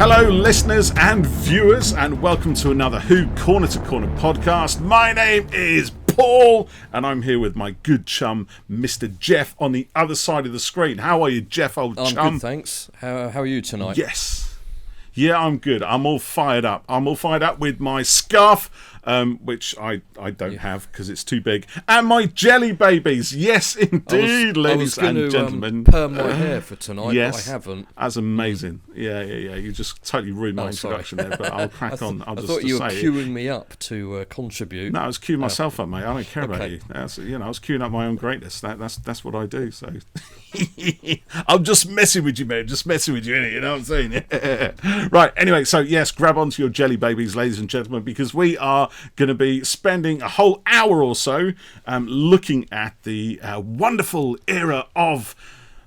Hello, listeners and viewers, and welcome to another Who Corner to Corner podcast. My name is Paul, and I'm here with my good chum, Mr. Jeff, on the other side of the screen. How are you, Jeff, old chum? I'm good, thanks. How are you tonight? Yes. Yeah, I'm good. I'm all fired up. I'm all fired up with my scarf, which I don't have because it's too big, and my jelly babies. Yes, indeed, ladies and gentlemen. Perm my hair for tonight, yes, but I haven't. That's amazing. Yeah. You just totally ruined my introduction there, but I'll crack on. I thought you were queuing me up to contribute. No, I was queuing myself up, mate. I don't care about you. I was queuing up my own greatness. That's what I do. So I'm just messing with you, man. Just messing with you, innit? You know what I'm saying? Right. Anyway, so yes, grab onto your jelly babies, ladies and gentlemen, because we are going to be spending a whole hour or so looking at the wonderful era of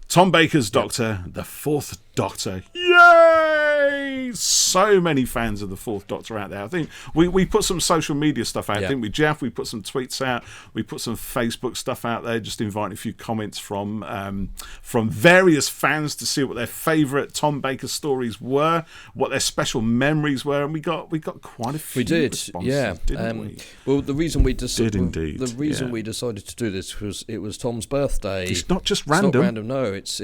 Tom Baker's Doctor, the Fourth Doctor. Yay! So many fans of the Fourth Doctor out there. I think we put some social media stuff out, didn't we, Jeff? We put some tweets out. We put some Facebook stuff out there, just inviting a few comments from various fans to see what their favourite Tom Baker stories were, what their special memories were, and we got quite a few. We did, responses, didn't we? Well, the reason we decided we decided to do this was it was Tom's birthday. It's not just random. It's not random. No, it's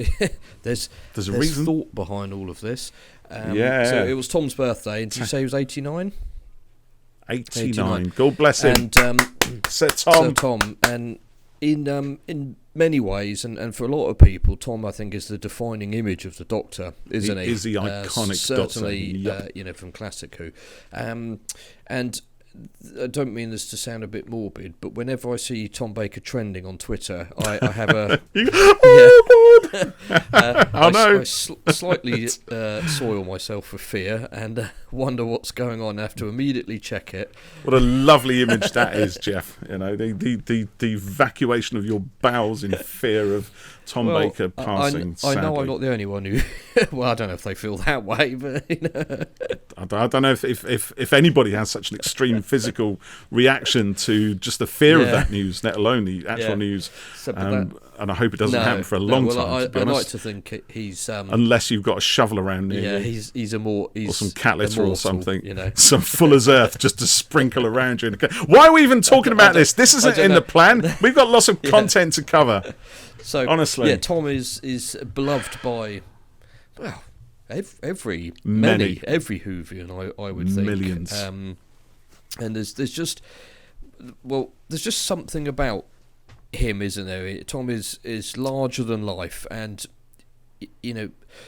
there's a reason. Thought behind all of this. So it was Tom's birthday, and did you say he was 89? 89. God bless him. And Sir Tom. Sir Tom, and in many ways, and for a lot of people, Tom, I think, is the defining image of the Doctor, isn't he? Is the iconic certainly, Doctor. Yep. From Classic Who, and I don't mean this to sound a bit morbid, but whenever I see Tom Baker trending on Twitter, I have a I slightly soil myself with fear and wonder what's going on. I have to immediately check it. What a lovely image that is, Jeff. You know, the evacuation of your bowels in fear of Tom Baker passing. I know I'm not the only one who. Well, I don't know if they feel that way, but I don't know if anybody has such an extreme physical reaction to just the fear of that news, let alone the actual news. And I hope it doesn't happen for a long time. I like to think he's unless you've got a shovel around near you. He's or some cat litter or something. You know, some Fuller's Earth just to sprinkle around you. Why are we even talking about this? This isn't in the plan. We've got lots of content to cover. So honestly, Tom is beloved by every Whovian, I would think, millions. And there's just something about him, isn't there? Tom is larger than life, and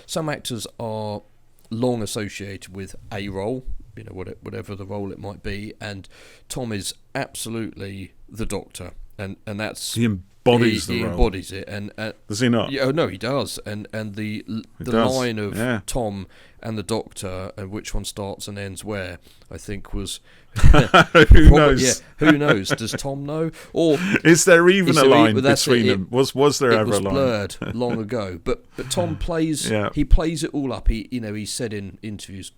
some actors are long associated with a role, whatever the role it might be, and Tom is absolutely the Doctor, and that's he embodies the role. He embodies it, and does he not? Yeah, no, he does, and the line of Tom and the Doctor and which one starts and ends where, I think was who knows? Yeah, who knows? Does Tom know, or is there even a line between them? Was there ever a line? It was blurred long ago, but Tom plays. He plays it all up. He said in interviews,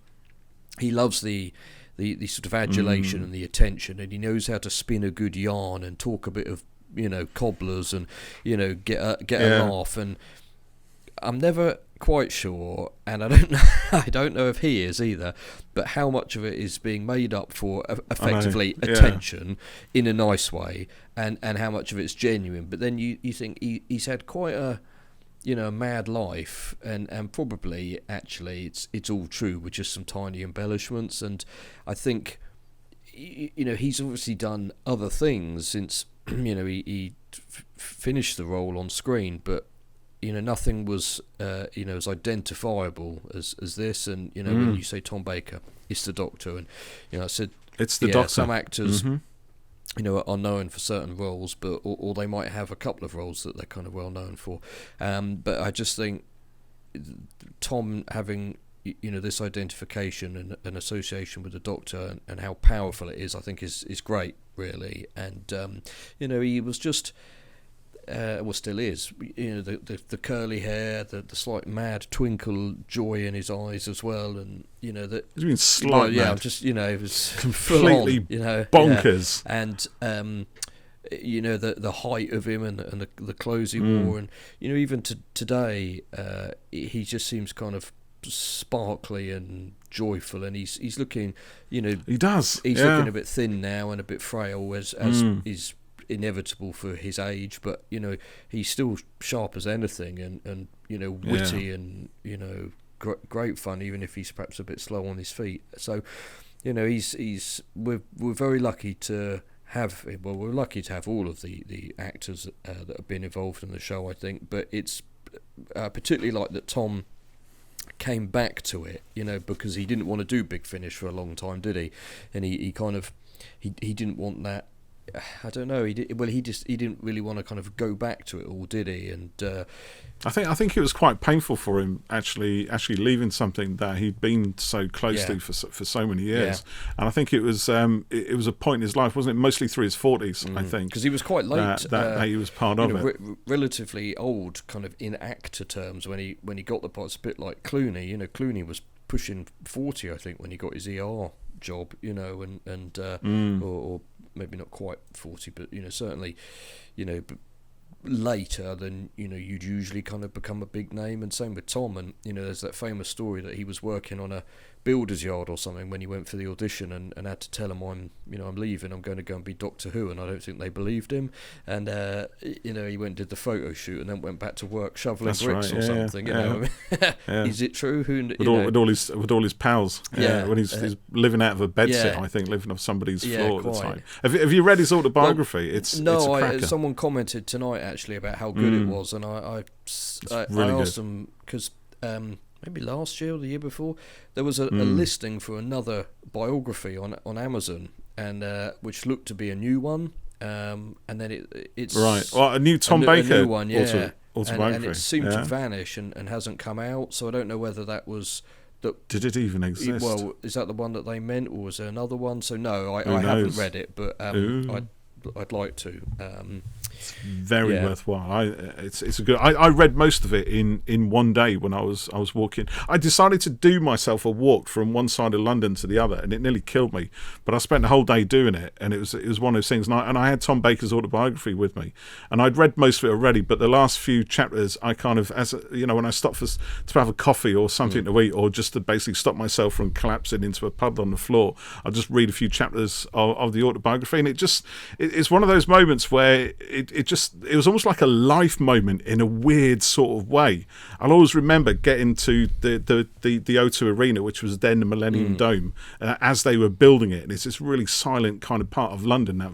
he loves the sort of adulation and the attention, and he knows how to spin a good yarn and talk a bit of cobblers and get a laugh. And I'm never quite sure, and I don't know if he is either, but how much of it is being made up for effectively attention in a nice way, and how much of it's genuine. But then you think he's had quite a mad life, and probably actually it's all true with just some tiny embellishments. And I think he's obviously done other things since he finished the role on screen, but nothing was as identifiable as this. And when you say Tom Baker, it's the Doctor, and I said it's the Doctor. Some actors are known for certain roles, but or they might have a couple of roles that they're kind of well known for, but I just think Tom having this identification and an association with the Doctor and how powerful it is, I think is great, really. And he was just still is, the curly hair, the slight mad twinkle, joy in his eyes as well, and that. He's been slight mad. Yeah, just it was completely bonkers, and the height of him and the clothes he wore, and even today he just seems kind of sparkly and joyful, and he's looking, he does. He's looking a bit thin now and a bit frail, as is inevitable for his age, but he's still sharp as anything, and witty, and great fun, even if he's perhaps a bit slow on his feet. So we're very lucky to have, well, we're lucky to have all of the actors that have been involved in the show, I think, but it's particularly like that Tom came back to it, because he didn't want to do Big Finish for a long time, did he? And he kind of he didn't want that. I don't know. He didn't really want to kind of go back to it all, did he? And I think it was quite painful for him actually leaving something that he'd been so close to for so many years. And I think it was a point in his life, wasn't it? Mostly through his 40s, I think, because he was quite late. That he was part of it. Relatively old, kind of in actor terms, when he got the part. It's a bit like Clooney. Clooney was pushing 40, I think, when he got his ER job. Or maybe not quite 40, but certainly, but later than you'd usually kind of become a big name. And same with Tom. And there's that famous story that he was working on a builder's yard or something when he went for the audition, and had to tell him, I'm leaving, I'm going to go and be Doctor Who, and I don't think they believed him. And he went and did the photo shoot, and then went back to work shoveling bricks or something. Is it true? With all his pals. When he's living out of a bedsit, I think, living off somebody's floor at the time. Have you read his autobiography? It's a cracker. Someone commented tonight actually about how good it was, and I asked them, because maybe last year or the year before, there was a listing for another biography on Amazon, and which looked to be a new one, and then it's right. Well, a new Tom Baker, a new one, autobiography, and it seemed to vanish and hasn't come out. So I don't know whether that was. Did it even exist? Well, is that the one that they meant, or was there another one? So no, I haven't read it, but I'd like to. It's very worthwhile. It's a good. I read most of it in one day when I was walking. I decided to do myself a walk from one side of London to the other, and it nearly killed me. But I spent the whole day doing it, and it was one of those things. And I had Tom Baker's autobiography with me, and I'd read most of it already. But the last few chapters, I kind of, when I stopped to have a coffee or something to eat, or just to basically stop myself from collapsing into a pub on the floor, I'll just read a few chapters of the autobiography, and it's one of those moments where it was almost like a life moment in a weird sort of way. I'll always remember getting to the O2 Arena, which was then the Millennium Dome, as they were building it, and it's this really silent kind of part of London. It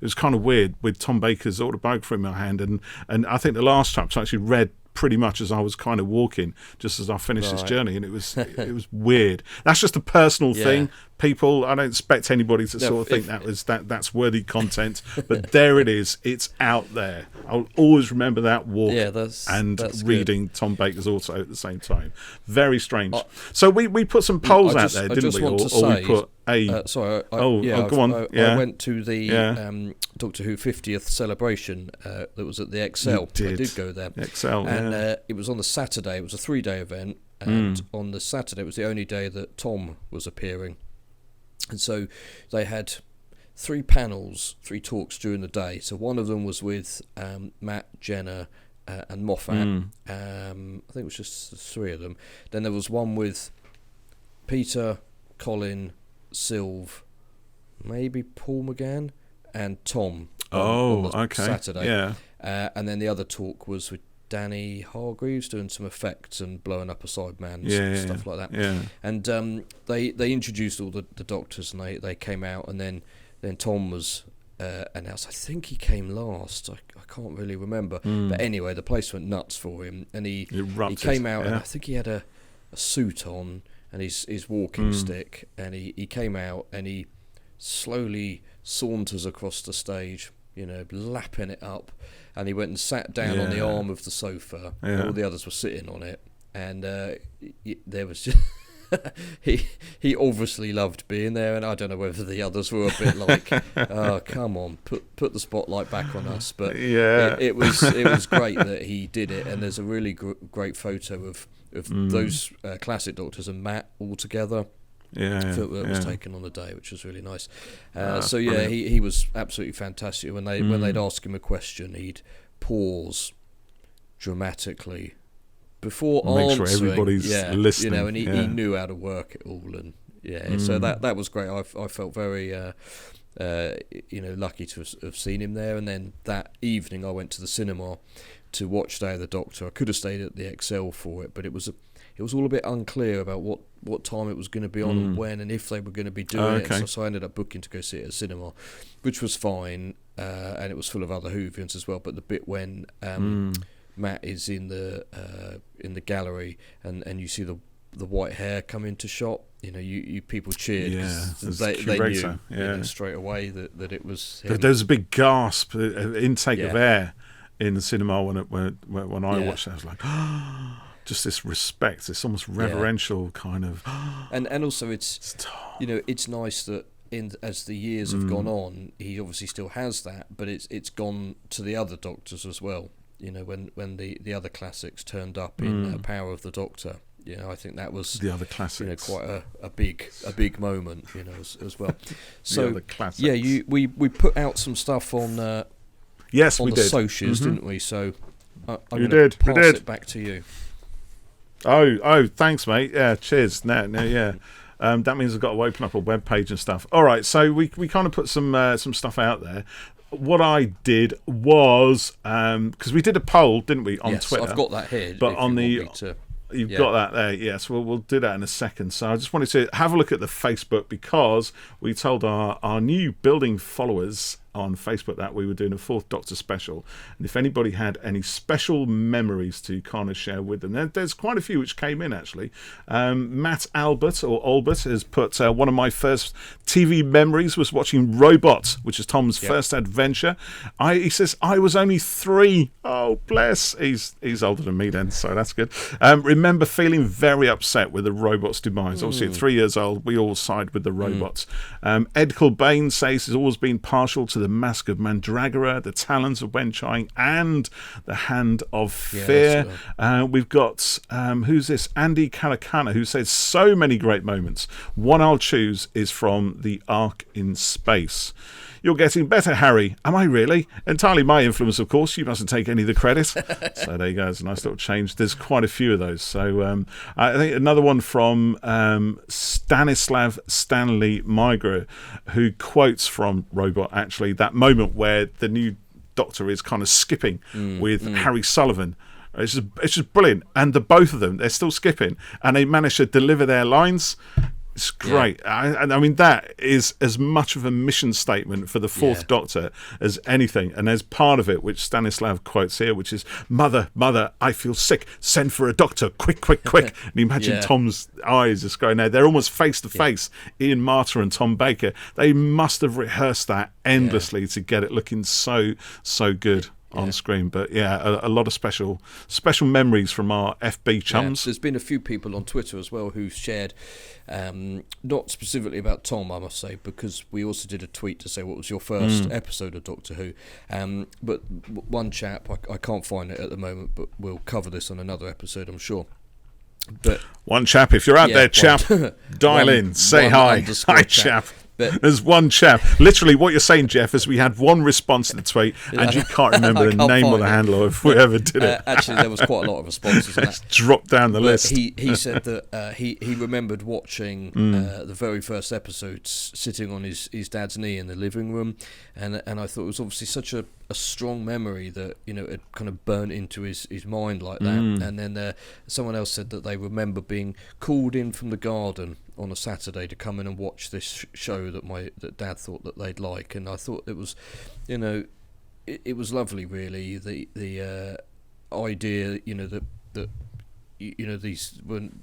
was kind of weird with Tom Baker's autobiography in my hand, and I think the last chapter I actually read pretty much as I was kind of walking, just as I finished this journey, and it was weird. That's just a personal thing. People, I don't expect anybody to sort of think that's worthy content, but there it is. It's out there. I'll always remember that walk that's reading good. Tom Baker's auto at the same time. Very strange. So we put some polls out there, didn't we? Or we put a. Sorry. Go on. I went to the Doctor Who 50th celebration that was at the Excel. I did go there. Excel, and it was on the Saturday. It was a 3-day event, and on the Saturday it was the only day that Tom was appearing. And so they had 3 talks during the day. So one of them was with Matt, Jenna, and Moffat. I think it was just the 3 of them. Then there was one with Peter, Colin, Sylve, maybe Paul McGann, and Tom. On Saturday. Yeah. And then the other talk was with Danny Hargreaves doing some effects and blowing up a Sideman and stuff like that. Yeah. And they introduced all the doctors, and they came out, and then Tom was announced. I think he came last. I can't really remember. But anyway, the place went nuts for him, and he came out, and I think he had a suit on and his walking stick, and he came out, and he slowly saunters across the stage, lapping it up. And he went and sat down on the arm of the sofa. And all the others were sitting on it, and there was just he obviously loved being there. And I don't know whether the others were a bit like, "Oh, come on, put the spotlight back on us." But it was great that he did it. And there's a really great photo of those classic Doctors and Matt all together. That was taken on the day, which was really nice. He was absolutely fantastic. When they'd ask him a question, he'd pause dramatically, before make answering, sure everybody's listening. You know, and he knew how to work it all, and so that was great. I felt very lucky to have seen him there. And then that evening I went to the cinema to watch Day of the Doctor. I could have stayed at the Excel for it, but it was all a bit unclear about what time it was going to be on and when, and if they were going to be doing it. So I ended up booking to go see it at cinema, which was fine, and it was full of other Whovians as well. But the bit when Matt is in the gallery and you see the white hair come into shot, you know, you people cheered. They knew straight away that it was him. There was a big gasp, intake of air in the cinema when I watched it. I was like, just this respect, this almost reverential kind of. And also it's it's nice that as the years have gone on, he obviously still has that, but it's gone to the other Doctors as well. You know, when the other classics turned up in Power of the Doctor. You know, I think that was the other classics. Quite a big moment. You know, as well. So the other classics. we put out some stuff on. Yes, on we the did. Socials, didn't we? So I'm we going to pass did. it back to you. Oh, thanks, mate. Yeah, cheers. No, yeah. That means I've got to open up a web page and stuff. All right, so we kind of put some stuff out there. What I did was because we did a poll, didn't we, on Twitter? I've got that here. But on the you've got that there, yes. Well, we'll do that in a second. So I just wanted to have a look at the Facebook because we told our new building followers on Facebook that we were doing a Fourth Doctor special, and if anybody had any special memories to kind of share with them, there's quite a few which came in actually. Matt Albert has put one of my first TV memories was watching Robot, which is Tom's first adventure. He says I was only 3. Oh bless, he's older than me then, so that's good. Remember feeling very upset with the robot's demise. Obviously at 3 years old we all side with the robots. Ed Kilbane says he's always been partial to the Mask of Mandragora, the Talons of Wen-Chai, and the Hand of Fear. We've got who's this? Andy Kalakana, who says so many great moments. One I'll choose is from The Ark in Space. You're getting better, Harry. Am I really? Entirely my influence, of course. You mustn't take any of the credit. So there you go. It's a nice little change. There's quite a few of those. So I think another one from Stanislav Stanley Migra, who quotes from Robot, actually, that moment where the new Doctor is kind of skipping with Harry Sullivan. It's just brilliant. And the both of them, they're still skipping, and they manage to deliver their lines. It's great. I mean, that is as much of a mission statement for the Fourth Doctor as anything. And there's part of it which Stanislav quotes here, which is, Mother, I feel sick. Send for a doctor. Quick. And you imagine Tom's eyes just going there. They're almost face to face. Ian Marter and Tom Baker. They must have rehearsed that endlessly to get it looking so good on screen. But a lot of special memories from our FB chums. There's been a few people on Twitter as well who've shared, not specifically about Tom, I must say, because we also did a tweet to say what was your first episode of Doctor Who, but one chap, I can't find it at the moment, but we'll cover this on another episode, I'm sure. But one chap, if you're out there, chap, dial in, say hi chap. But there's one chap. Literally, what you're saying, Jeff, is we had one response to the tweet, and you can't remember the name or the handle of whoever did it. Actually, there was quite a lot of responses. It's dropped down the list. He said that he remembered watching the very first episodes sitting on his dad's knee in the living room, and I thought it was obviously such a strong memory that it kind of burnt into his mind like that. And then someone else said that they remember being called in from the garden on a Saturday to come in and watch this show that Dad thought that they'd like, and I thought it was, it was lovely, really. The idea, that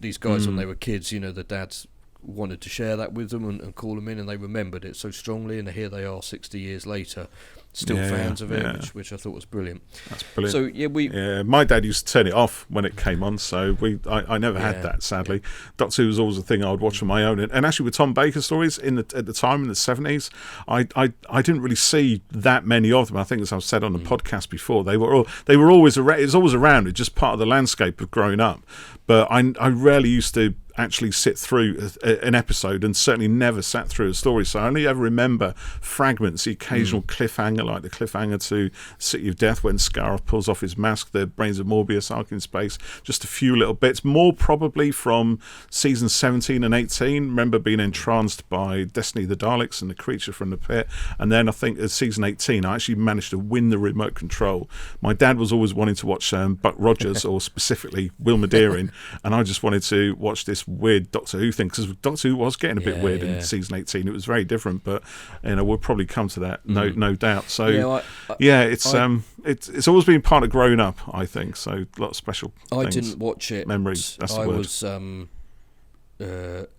these guys when they were kids, the dads wanted to share that with them and call them in, and they remembered it so strongly, and here they are 60 years later. Still fans of it, which I thought was brilliant. That's brilliant. So my dad used to turn it off when it came on, so I never had that, sadly. Doctor Who was always a thing I would watch on my own, and actually with Tom Baker stories at the time in the 70s, I didn't really see that many of them. I think, as I've said on the podcast before, they were always around. It was always around. It's just part of the landscape of growing up. But I rarely used to actually sit through an episode, and certainly never sat through a story. So I only ever remember fragments, the occasional cliffhanger, like the cliffhanger to City of Death when Scarif pulls off his mask, the Brains of Morbius arc in space, just a few little bits, more probably from season 17 and 18. Remember being entranced by Destiny of the Daleks and the Creature from the Pit. And then I think at season 18 I actually managed to win the remote control. My dad was always wanting to watch Buck Rogers or specifically Wilma Deering, and I just wanted to watch this weird Doctor Who thing, because Doctor Who was getting a bit weird in season 18. It was very different, but we'll probably come to that, no doubt. So it's always been part of growing up, I think. So a lot of special I things. didn't watch it. Memories. That's the I word. was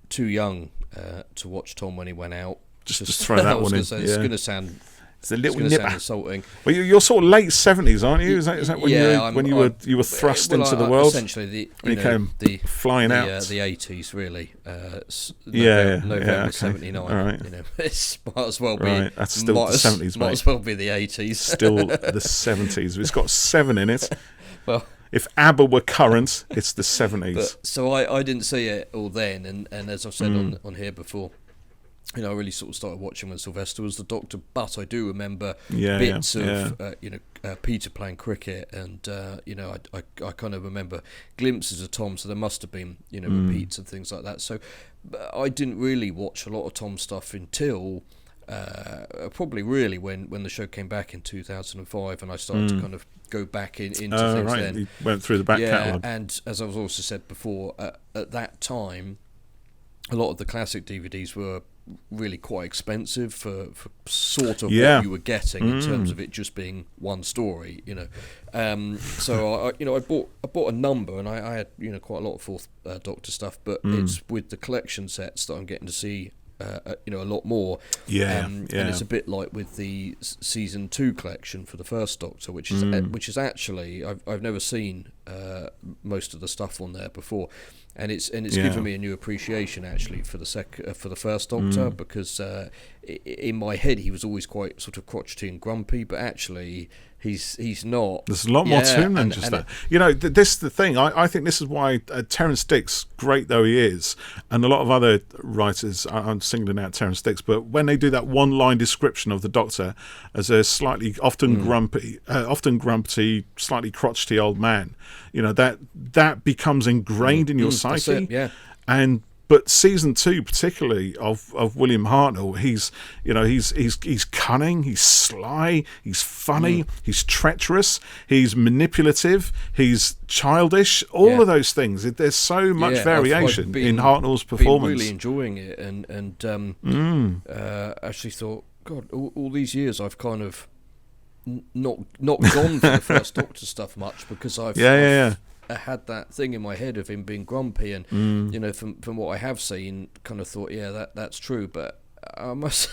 too young to watch Tom when he went out. Just throw that one in. Say, it's going to sound. It's a little nipper. Sound insulting. Well, you're sort of late 70s, aren't you? Is that when you were thrust into the world? Essentially, you came flying out. The 80s, really. November 79. All right. It might as well be. Right. That's still the 70s, mate. Might as well be the 80s. Still the 70s. It's got 7 in it. Well, if ABBA were current, it's the 70s. So I didn't see it all then, and as I've said on here before, I really sort of started watching when Sylvester was the Doctor, but I do remember bits of Peter playing cricket, and I kind of remember glimpses of Tom. So there must have been repeats and things like that. So I didn't really watch a lot of Tom stuff until probably really when the show came back in 2005, and I started to kind of go back into things. Right. Then You went through the back catalogue. And as I've also said before, at that time, a lot of the classic DVDs were really quite expensive for sort of what you were getting in terms of it just being one story, So I bought a number, and I had quite a lot of Fourth Doctor stuff, but it's with the collection sets that I'm getting to see a lot more. And it's a bit like with the season 2 collection for the First Doctor, which is actually I've never seen most of the stuff on there before. And it's given me a new appreciation actually for the First Doctor, because in my head he was always quite sort of crotchety and grumpy, but actually he's not. There's a lot more to him than just that. This is the thing. I think this is why Terrance Dicks, great though he is, and a lot of other writers, I'm singling out Terrance Dicks, but when they do that one-line description of the Doctor as a slightly, often grumpy, slightly crotchety old man, that becomes ingrained in your psyche. But season 2, particularly of William Hartnell, he's cunning, he's sly, he's funny, he's treacherous, he's manipulative, he's childish. All of those things. There's so much variation in Hartnell's performance. Been really enjoying it, and actually thought, God, all these years I've kind of not gone for the First Doctor stuff much, because I've I had that thing in my head of him being grumpy, and from what I have seen, kind of thought, that's true. But I must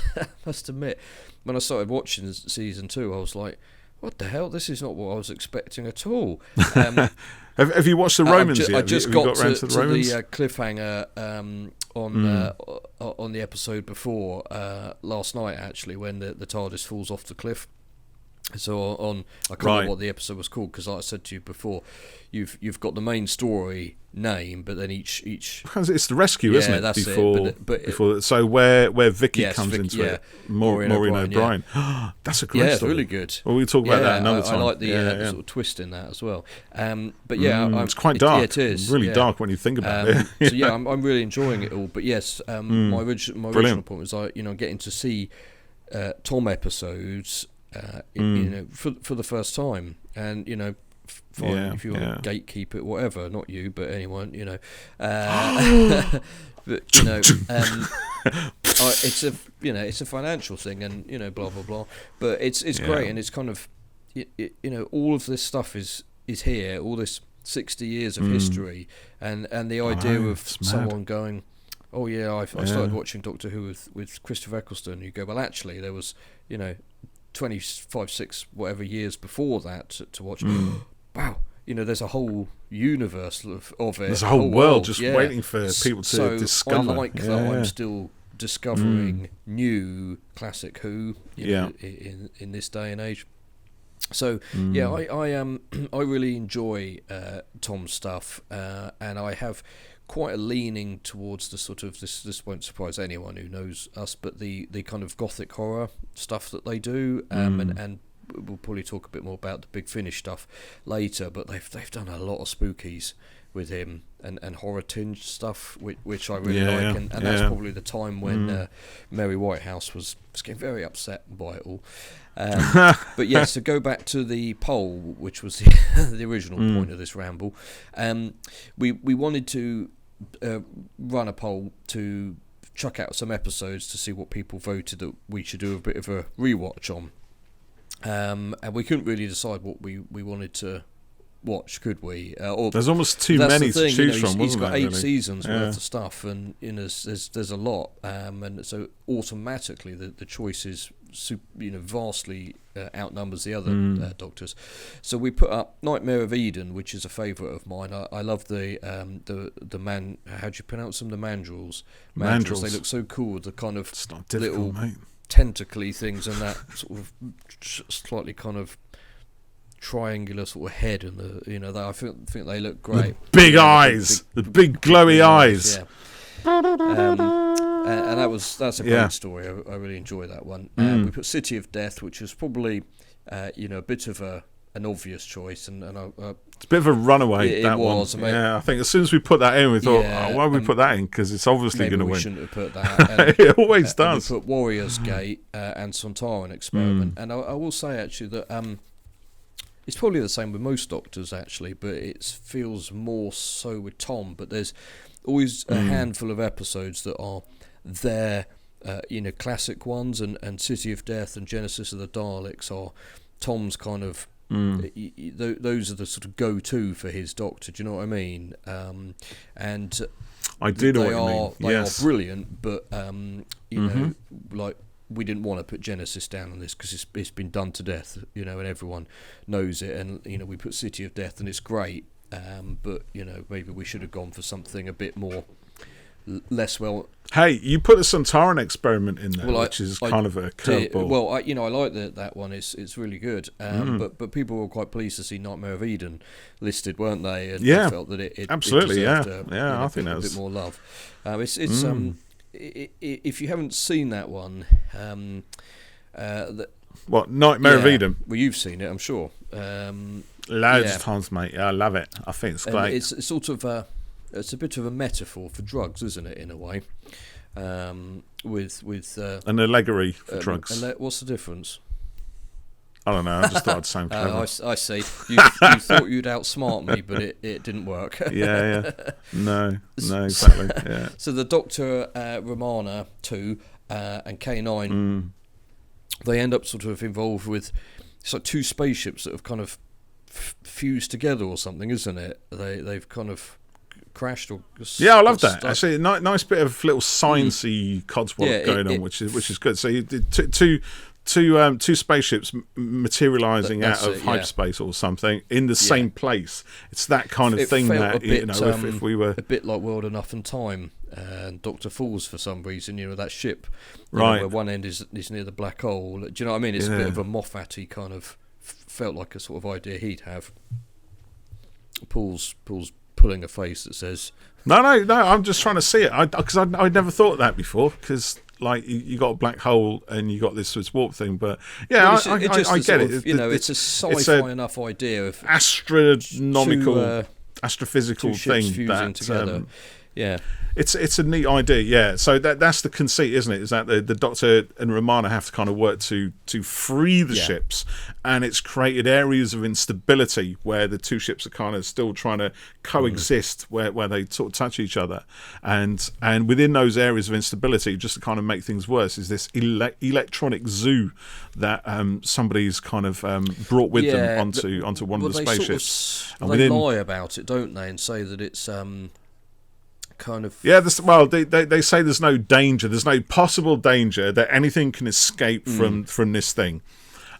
admit, when I started watching season 2, I was like, what the hell? This is not what I was expecting at all. Have you watched the Romans yet? I just got to the cliffhanger on the episode before last night, actually, when the TARDIS falls off the cliff. So I can't remember what the episode was called, because like I said to you before, you've got the main story name, but then each it's the rescue, isn't it? That's before so where Vicky comes into it, Maureen O'Brien. That's a great story. It's really good. Well, we'll talk about that another time. I like the sort of twist in that as well. But it's quite dark. It is really dark when you think about it. So I'm really enjoying it all. But yes, my original point was getting to see Tom episodes. For the first time, and fine if you want to gatekeep it, whatever. Not you, but anyone, but it's a financial thing, and blah blah blah. But it's great, and it's kind of all of this stuff is here, all this 60 years of history, and the idea of someone going, oh yeah, I started watching Doctor Who with Christopher Eccleston. You go, well, actually, there was 25, 6, whatever years before that to watch. Wow, there's a whole universe of it. There's a whole world just waiting for people to discover. I like that I'm still discovering new classic Who in this day and age. So I really enjoy Tom's stuff, and I have quite a leaning towards the sort of this won't surprise anyone who knows us, but the kind of gothic horror stuff that they do, and we'll probably talk a bit more about the Big Finish stuff later. But they've done a lot of spookies with him and horror tinged stuff, which I really like, and that's probably the time when Mary Whitehouse was getting very upset by it all. But yeah, so go back to the poll, which was the original point of this ramble. We wanted to run a poll to chuck out some episodes to see what people voted that we should do a bit of a rewatch on, and we couldn't really decide what we wanted to watch, could we? There's almost too many to choose from. He's got 8 really? seasons worth of stuff, and there's a lot, and so automatically the choice is vastly outnumbers the other Doctors. So we put up Nightmare of Eden, which is a favourite of mine. I love the man. How do you pronounce them? The mandrels. Mandrels. They look so cool. The kind of little tentacly things and that sort of slightly kind of triangular sort of head, and that I think they look great. The big eyes, the big glowy eyes. Yeah. And that's a great story. I really enjoy that one. We put City of Death, which is probably a bit of an obvious choice, and it's a bit of a runaway. That was, one. I think as soon as we put that in, we thought, why would we put that in? Because it's obviously going to win. We shouldn't have put that. It always does. We put Warriors Gate and Sontaran Experiment, and I will say actually that it's probably the same with most Doctors actually, but it feels more so with Tom. But there's always a handful of episodes that are their classic ones, and City of Death and Genesis of the Daleks are Tom's kind of those are the sort of go-to for his Doctor. Do you know what I mean? And I do know what you mean. They are brilliant, but know, like, we didn't want to put Genesis down on this because it's been done to death, and everyone knows it. And we put City of Death, and it's great. But maybe we should have gone for something a bit more less well. Hey, you put the Sontaran Experiment in there, which is kind of a curveball. Well, I like that one. It's really good. But people were quite pleased to see Nightmare of Eden listed, weren't they? And I felt that it absolutely, deserved I think that a bit more love. It's if you haven't seen that one, what, Nightmare of Eden? Well, you've seen it, I'm sure. Loads of times, mate. I love it. I think it's great. It's sort of it's a bit of a metaphor for drugs, isn't it, in a way? With an allegory for drugs. What's the difference? I don't know. I just thought I'd sound clever. I see. You thought you'd outsmart me, but it didn't work. Yeah. No, exactly. Yeah. So the Dr. Romana 2 and K9, they end up sort of involved with, it's like 2 spaceships that have kind of fused together or something, isn't it? They've kind of crashed or I love that. Actually, nice bit of little sciencey codswallop going on, which is good. So you did two spaceships materializing out of hyperspace or something in the same place. It's that kind of thing that if we were a bit like World Enough and Time and Dr. Falls for some reason, that ship, right, where one end is near the black hole. Do you know what I mean? It's a bit of a Moffat-y kind of, felt like a sort of idea he'd have. Paul's pulling a face that says no, I'm just trying to see it, because I'd never thought of that before, because like you got a black hole and you got this warp thing, but I get it. It's a sci-fi enough idea of astronomical, astrophysical thing fusing together. It's a neat idea. Yeah, so that's the conceit, isn't it? Is that the Doctor and Romana have to kind of work to free the ships, and it's created areas of instability where the 2 ships are kind of still trying to coexist, where they sort of touch each other, and within those areas of instability, just to kind of make things worse, is this electronic zoo that somebody's kind of brought with them onto one of the spaceships. They lie about it, don't they, and say that it's kind of they say there's no danger, there's no possible danger that anything can escape from this thing.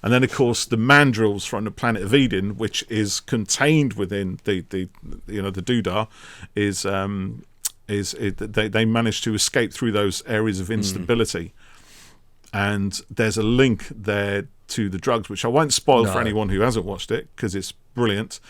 And then of course the mandrels from the planet of Eden, which is contained within the doodah, they manage to escape through those areas of instability. And there's a link there to the drugs, which I won't spoil for anyone who hasn't watched it, because it's brilliant.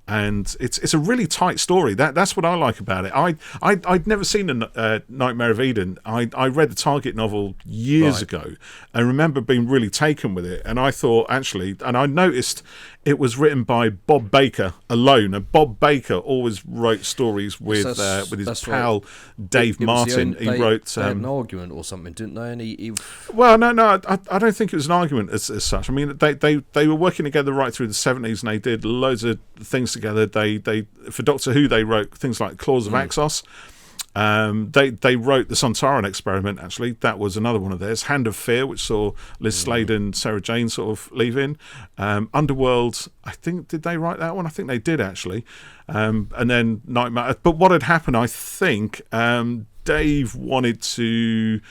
And it's a really tight story. That's what I like about it. I'd never seen a Nightmare of Eden. I read the Target novel years ago and remember being really taken with it. And I thought, actually, and I noticed it was written by Bob Baker alone. And Bob Baker always wrote stories with his pal Dave Martin. They had an argument or something, didn't they? And well, no, I don't think it was an argument as such. I mean, they were working together right through the 70s, and they did loads of things together. They for Doctor Who, they wrote things like Claws of Axos. They wrote the Sontaran Experiment, actually. That was another one of theirs. Hand of Fear, which saw Liz Slade and Sarah Jane sort of leaving. Underworld, I think, did they write that one? I think they did, actually. And then Nightmare. But what had happened, I think, Dave wanted to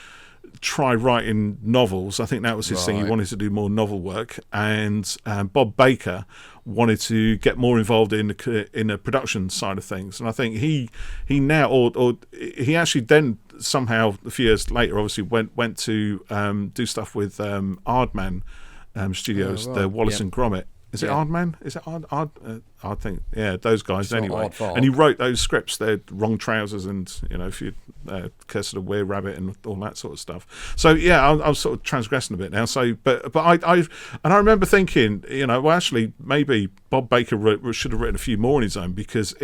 try writing novels. I think that was his thing. He wanted to do more novel work. And Bob Baker wanted to get more involved in the production side of things. And I think he now, or he actually then somehow a few years later, obviously went to do stuff with Aardman Studios, the Wallace and Gromit. Is it Aardman? Is it Ard? I think, yeah, those guys anyway. And he wrote those scripts. They're Wrong Trousers and, if you Curse of the Were Rabbit and all that sort of stuff. So yeah, I was sort of transgressing a bit now. So, but I remember thinking, well, actually, maybe Bob Baker should have written a few more on his own, because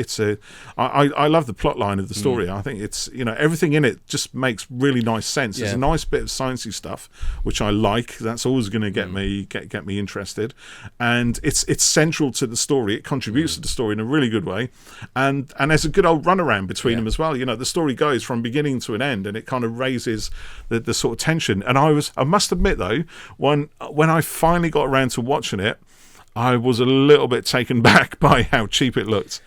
I love the plot line of the story. I think it's, everything in it just makes really nice sense. There's a nice bit of sciencey stuff, which I like. That's always going to get me interested, and it's central to the story. It contributes to the story in a really good way, and there's a good old runaround between them as well. The story goes from beginning to an end, and it kind of raises the sort of tension. And I must admit though, when I finally got around to watching it, I was a little bit taken back by how cheap it looked,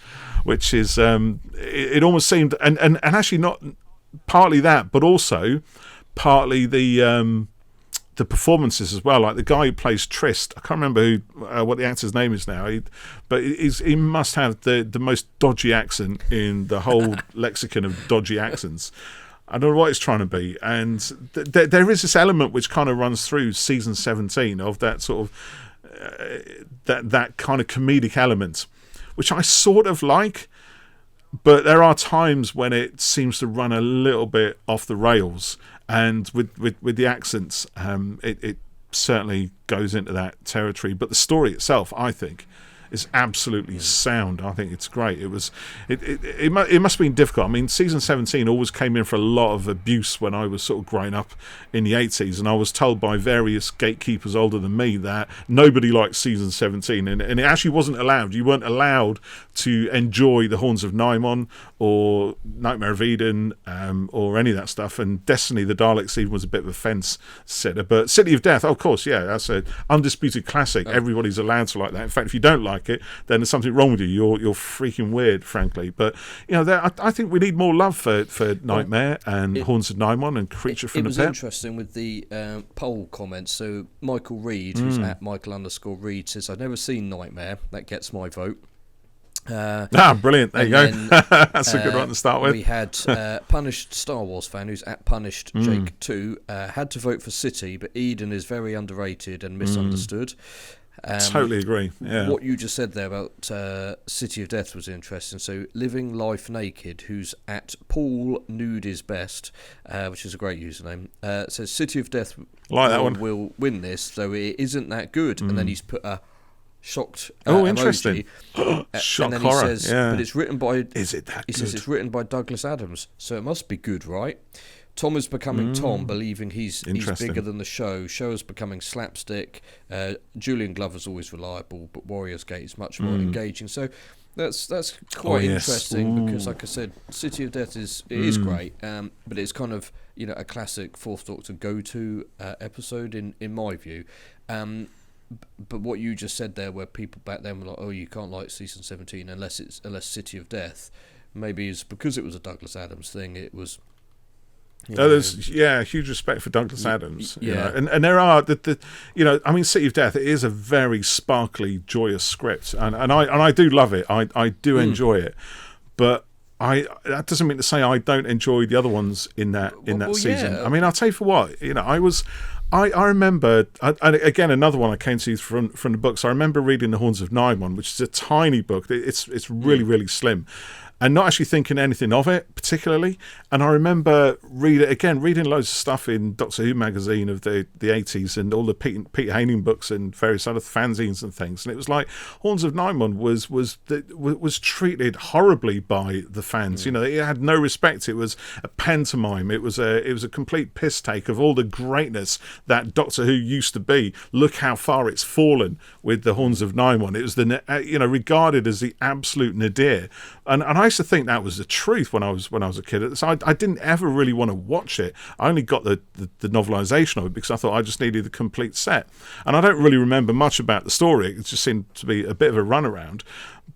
which is it almost seemed, and actually not partly that, but also partly the performances as well. Like the guy who plays Trist, I can't remember what the actor's name is now, but he must have the most dodgy accent in the whole lexicon of dodgy accents. I don't know what it's trying to be, and there is this element which kind of runs through season 17 of that sort of that kind of comedic element, which I sort of like, but there are times when it seems to run a little bit off the rails. And with the accents, it certainly goes into that territory. But the story itself, I think, is absolutely sound. I think it's great. It must have been difficult. I mean, season 17 always came in for a lot of abuse when I was sort of growing up in the 80s, and I was told by various gatekeepers older than me that nobody liked season 17, and it actually wasn't allowed. You weren't allowed to enjoy the Horns of Nimon or Nightmare of Eden or any of that stuff. And Destiny, the Daleks, even was a bit of a fence setter. But City of Death, of course, yeah, that's an undisputed classic. Everybody's allowed to like that. In fact, if you don't like it, then there's something wrong with you. You're freaking weird, frankly. But I think we need more love for Nightmare and Horns of Nimon and Creature from the Pit. It was interesting with the poll comments. So Michael Reed, who's at Michael_Reed, says, "I've never seen Nightmare. That gets my vote." Brilliant. There you go. That's a good one to start with. We had Punished Star Wars fan, who's at Punished Jake 2, had to vote for City, but Eden is very underrated and misunderstood. Totally agree. Yeah. What you just said there about City of Death was interesting. So Living Life Naked, who's at Paul Nude is Best, which is a great username, says City of Death will win this, though it isn't that good. And then he's put a shocked interesting shock and then horror. He says, but it's written by is it that he good? Says it's written by Douglas Adams, so it must be good, right? Tom is becoming Tom, believing he's bigger than the show. Show is becoming slapstick. Julian Glover's always reliable, but Warriors Gate is much more engaging. So that's quite interesting because, like I said, City of Death is great, but it's kind of a classic Fourth Doctor go-to episode in my view. But what you just said there, where people back then were like, "Oh, you can't like season 17 unless City of Death," maybe it's because it was a Douglas Adams thing. It was. There's huge respect for Douglas Adams. And there are I mean, City of Death, it is a very sparkly, joyous script, and I do love it. I do enjoy it, but that doesn't mean to say I don't enjoy the other ones in that season. Yeah. I mean, I'll tell you for what, I remember, and again, another one I came to from the books. I remember reading The Horns of Nimon, which is a tiny book. It's really, really slim. And not actually thinking anything of it particularly. And I remember reading loads of stuff in Doctor Who magazine of the 80s and all the Peter Haining books and various other fanzines and things. And it was like Horns of Nimon was treated horribly by the fans. You know, it had no respect. It was a pantomime. It was a complete piss take of all the greatness that Doctor Who used to be. Look how far it's fallen with the Horns of Nimon. It was regarded as the absolute nadir. And I used to think that was the truth when I was a kid. So I didn't ever really want to watch it. I only got the novelisation of it because I thought I just needed the complete set. And I don't really remember much about the story. It just seemed to be a bit of a runaround.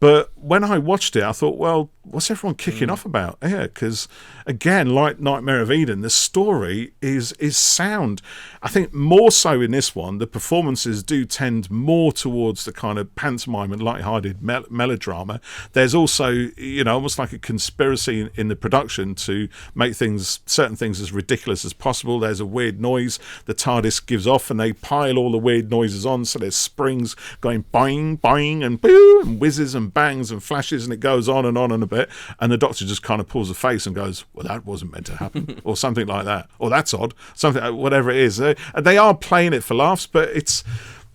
But when I watched it, I thought, well, what's everyone kicking off about here? Because, again, like Nightmare of Eden, the story is sound. I think more so in this one, the performances do tend more towards the kind of pantomime and light-hearted melodrama. There's also, almost like a conspiracy in the production to make certain things as ridiculous as possible. There's a weird noise the TARDIS gives off, and they pile all the weird noises on, so there's springs going boing, boing, and boo, and whizzes and bangs and flashes, and it goes on and a bit, and the Doctor just kind of pulls a face and goes, well, that wasn't meant to happen, or something like that, or that's odd, something, whatever it is. They are playing it for laughs, but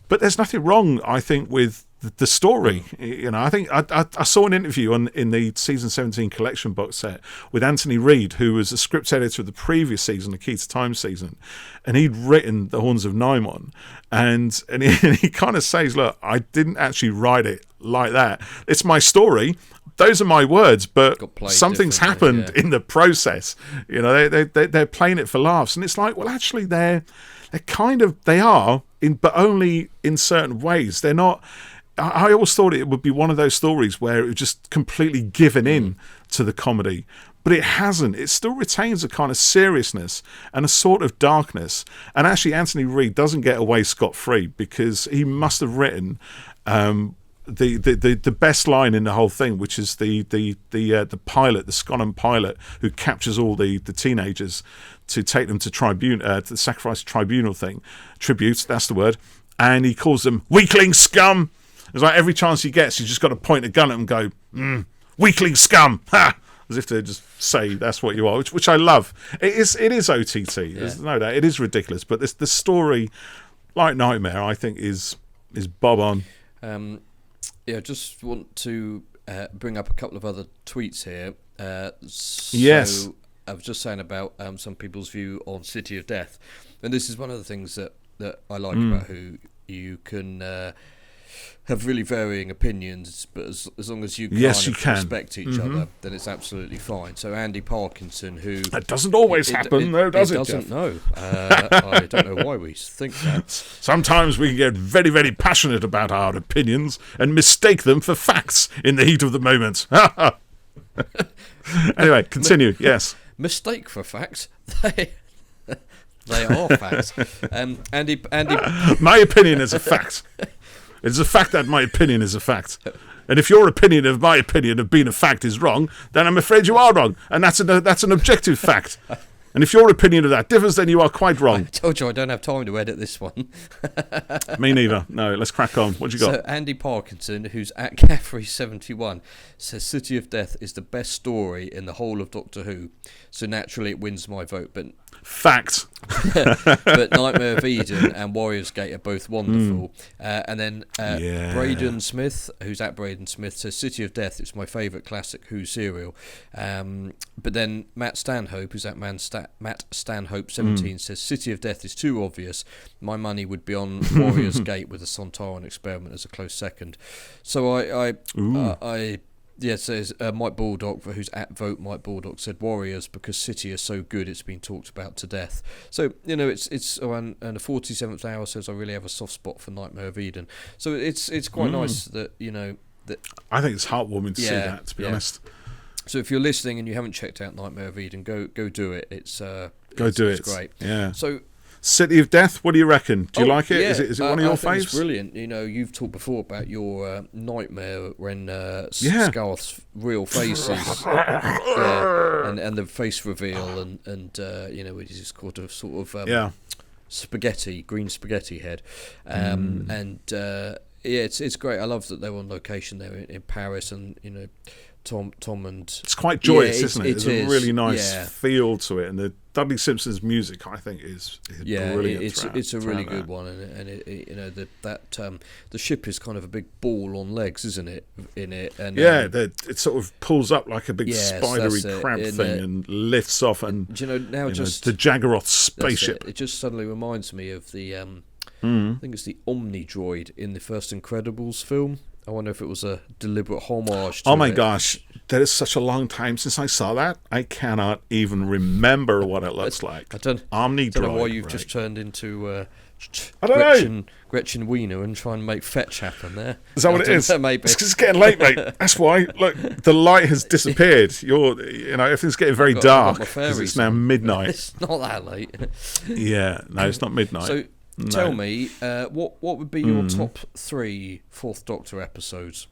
there's nothing wrong, I think, with the story. I think I saw an interview in the season 17 collection box set with Anthony Reid, who was the script editor of the previous season, the Key to Time season, and he'd written The Horns of Nimon, and he kind of says, look, I didn't actually write it like that. It's my story. Those are my words, but something's happened in the process. They're playing it for laughs, and it's like, well, actually, they are, but only in certain ways. They're not. I always thought it would be one of those stories where it was just completely given in to the comedy, but it hasn't. It still retains a kind of seriousness and a sort of darkness. And actually, Anthony Reid doesn't get away scot-free because he must have written the best line in the whole thing, which is the pilot, the Sconnan pilot, who captures all the teenagers to take them to the sacrifice tribunal thing, tribute, that's the word, and he calls them weakling scum. It's like every chance he gets, he's just got to point a gun at them and go, weakling scum, ha! As if to just say that's what you are, which I love. It is OTT, there's no doubt. It is ridiculous, but the story, like Nightmare, I think is bob on. Just want to bring up a couple of other tweets here. Yes. I was just saying about some people's view on City of Death, and this is one of the things that I like about Who. You can have really varying opinions, but as long as you respect each other, then it's absolutely fine. So Andy Parkinson, who... That doesn't always happen, though, does it? It doesn't, no. I don't know why we think that. Sometimes we can get very, very passionate about our opinions and mistake them for facts in the heat of the moment. Anyway, continue, yes. Mistake for facts? They are facts. Andy... My opinion is a fact. It's a fact that my opinion is a fact. And if your opinion of my opinion of being a fact is wrong, then I'm afraid you are wrong. And that's an objective fact. And if your opinion of that differs, then you are quite wrong. I told you I don't have time to edit this one. Me neither. No, let's crack on. What you got? So Andy Parkinson, who's at Caffrey71, says City of Death is the best story in the whole of Doctor Who. So naturally it wins my vote. But fact. But Nightmare of Eden and Warriors Gate are both wonderful. And then Braden Smith, who's at Braden Smith, says City of Death is my favourite classic Who serial. But then Matt Stanhope, who's at Matt Stanhope 17, says City of Death is too obvious. My money would be on Warriors Gate with the Sontaran Experiment as a close second. So says Mike Baldock, who's at Vote Mike Baldock, said Warriors because City is so good it's been talked about to death. So it's and the 47th Hour says I really have a soft spot for Nightmare of Eden. So it's quite nice that that. I think it's heartwarming to see that, to be honest. So if you're listening and you haven't checked out Nightmare of Eden, go do it. It's great. Yeah. So City of Death, what do you reckon? Do you like it? Yeah. Is it one of your faves? It's brilliant. You've talked before about your nightmare when Scarth's real face is and the face reveal and he's got a sort of green spaghetti head, and it's great. I love that they were on location there in Paris, and Tom and it's quite joyous, isn't it? There's a really nice feel to it, and the Dudley Simpson's music, I think, is brilliant. It's a really good one, and the ship is kind of a big ball on legs, isn't it? In it, and it sort of pulls up like a big spidery crab thing and lifts off, and do you know now just the Jaggeroth spaceship. It just suddenly reminds me of the I think it's the Omni Droid in the first Incredibles film. I wonder if it was a deliberate homage to my gosh, that is such a long time since I saw that. I cannot even remember what it looks like. Omni Droid. I don't know why you've just turned into Gretchen Wiener and try and make fetch happen there. Is that what it is? Maybe. It's 'cause it's getting late, mate. That's why. Look, the light has disappeared. Everything's getting very dark because it's now midnight. It's not that late. Yeah, no, it's not midnight. So tell me, what would be your top 3 Fourth Doctor episodes?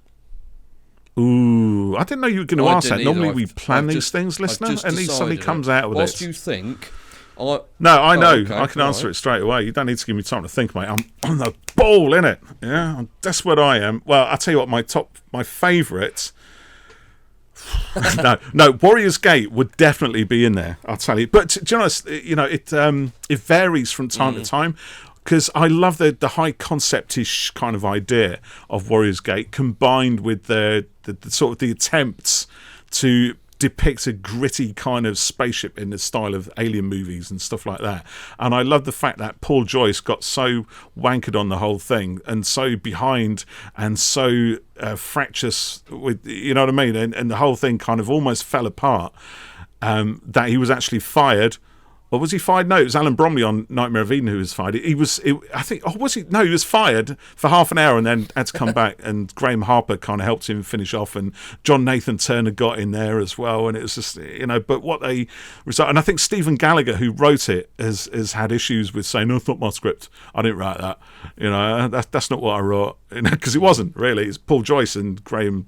Ooh, I didn't know you were going to ask that. Normally we plan these things, listener, and he suddenly comes out with it. Whilst you think... No, I know. Okay, I can answer it straight away. You don't need to give me time to think, mate. I'm on the ball, innit? Yeah, that's what I am. Well, I'll tell you what, my favourite... no, Warrior's Gate would definitely be in there, I'll tell you. But, to be honest, it varies from time to time, because I love the high concept-ish kind of idea of Warrior's Gate, combined with the sort of the attempts to depict a gritty kind of spaceship in the style of alien movies and stuff like that. And I love the fact that Paul Joyce got so wankered on the whole thing and so behind and so fractious with, you know what I mean? And the whole thing kind of almost fell apart, that he was actually fired. Or was he fired? No, it was Alan Bromley on Nightmare of Eden who was fired. He was fired for half an hour and then had to come back, and Graham Harper kind of helped him finish off, and John Nathan Turner got in there as well, and it was just, but what they result, and I think Stephen Gallagher, who wrote it, has had issues with saying, no, it's not my script, I didn't write that, that's not what I wrote, because it wasn't really, it's Paul Joyce and Graham,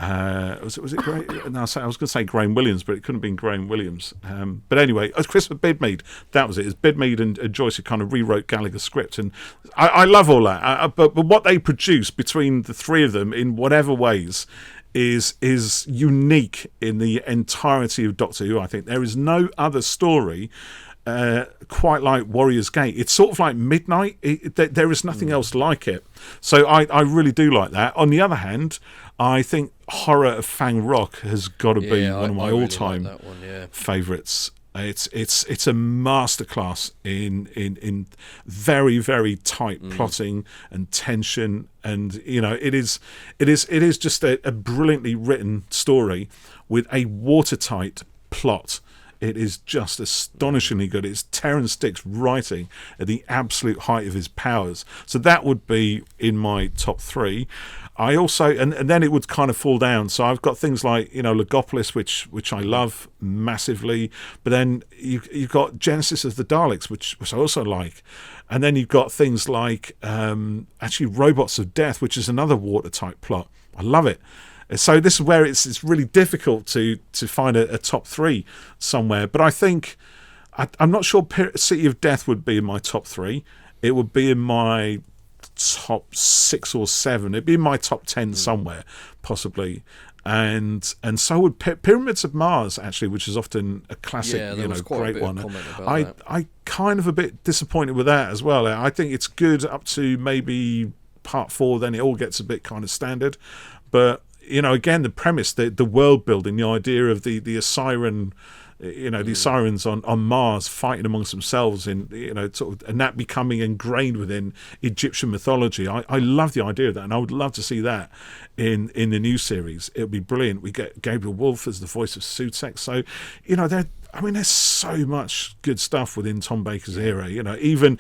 was it Graham? No, I was going to say Graham Williams, but it couldn't have been Graham Williams. But anyway, Christopher Bidmead, that was it. It's Bidmead and Joyce who kind of rewrote Gallagher's script, and I love all that. But what they produce between the three of them, in whatever ways, is unique in the entirety of Doctor Who. I think there is no other story quite like Warrior's Gate. It's sort of like Midnight. There is nothing else like it. So I really do like that. On the other hand, I think Horror of Fang Rock has got to be one of my all-time favourites. It's a masterclass in very, very tight plotting and tension, and it is just a brilliantly written story with a watertight plot. It is just astonishingly good. It's Terrance Dicks writing at the absolute height of his powers. So that would be in my top 3. I also, and then it would kind of fall down. So I've got things like, Logopolis, which I love massively. But then you've got Genesis of the Daleks, which I also like. And then you've got things like actually Robots of Death, which is another watertight plot. I love it. So this is where it's really difficult to find a top 3 somewhere. But I think, I'm not sure City of Death would be in my top 3. It would be in my top 6 or 7. It'd be in my top 10 somewhere, possibly. And so would Pyramids of Mars, actually, which is often a classic, great one. I kind of a bit disappointed with that as well. I think it's good up to maybe part 4, then it all gets a bit kind of standard. But again, the premise, the world building, the idea of the Siren, the Sirens on Mars fighting amongst themselves and that becoming ingrained within Egyptian mythology. I love the idea of that, and I would love to see that in the new series. It would be brilliant. We get Gabriel Wolfe as the voice of Sutekh. So, there's so much good stuff within Tom Baker's era. Even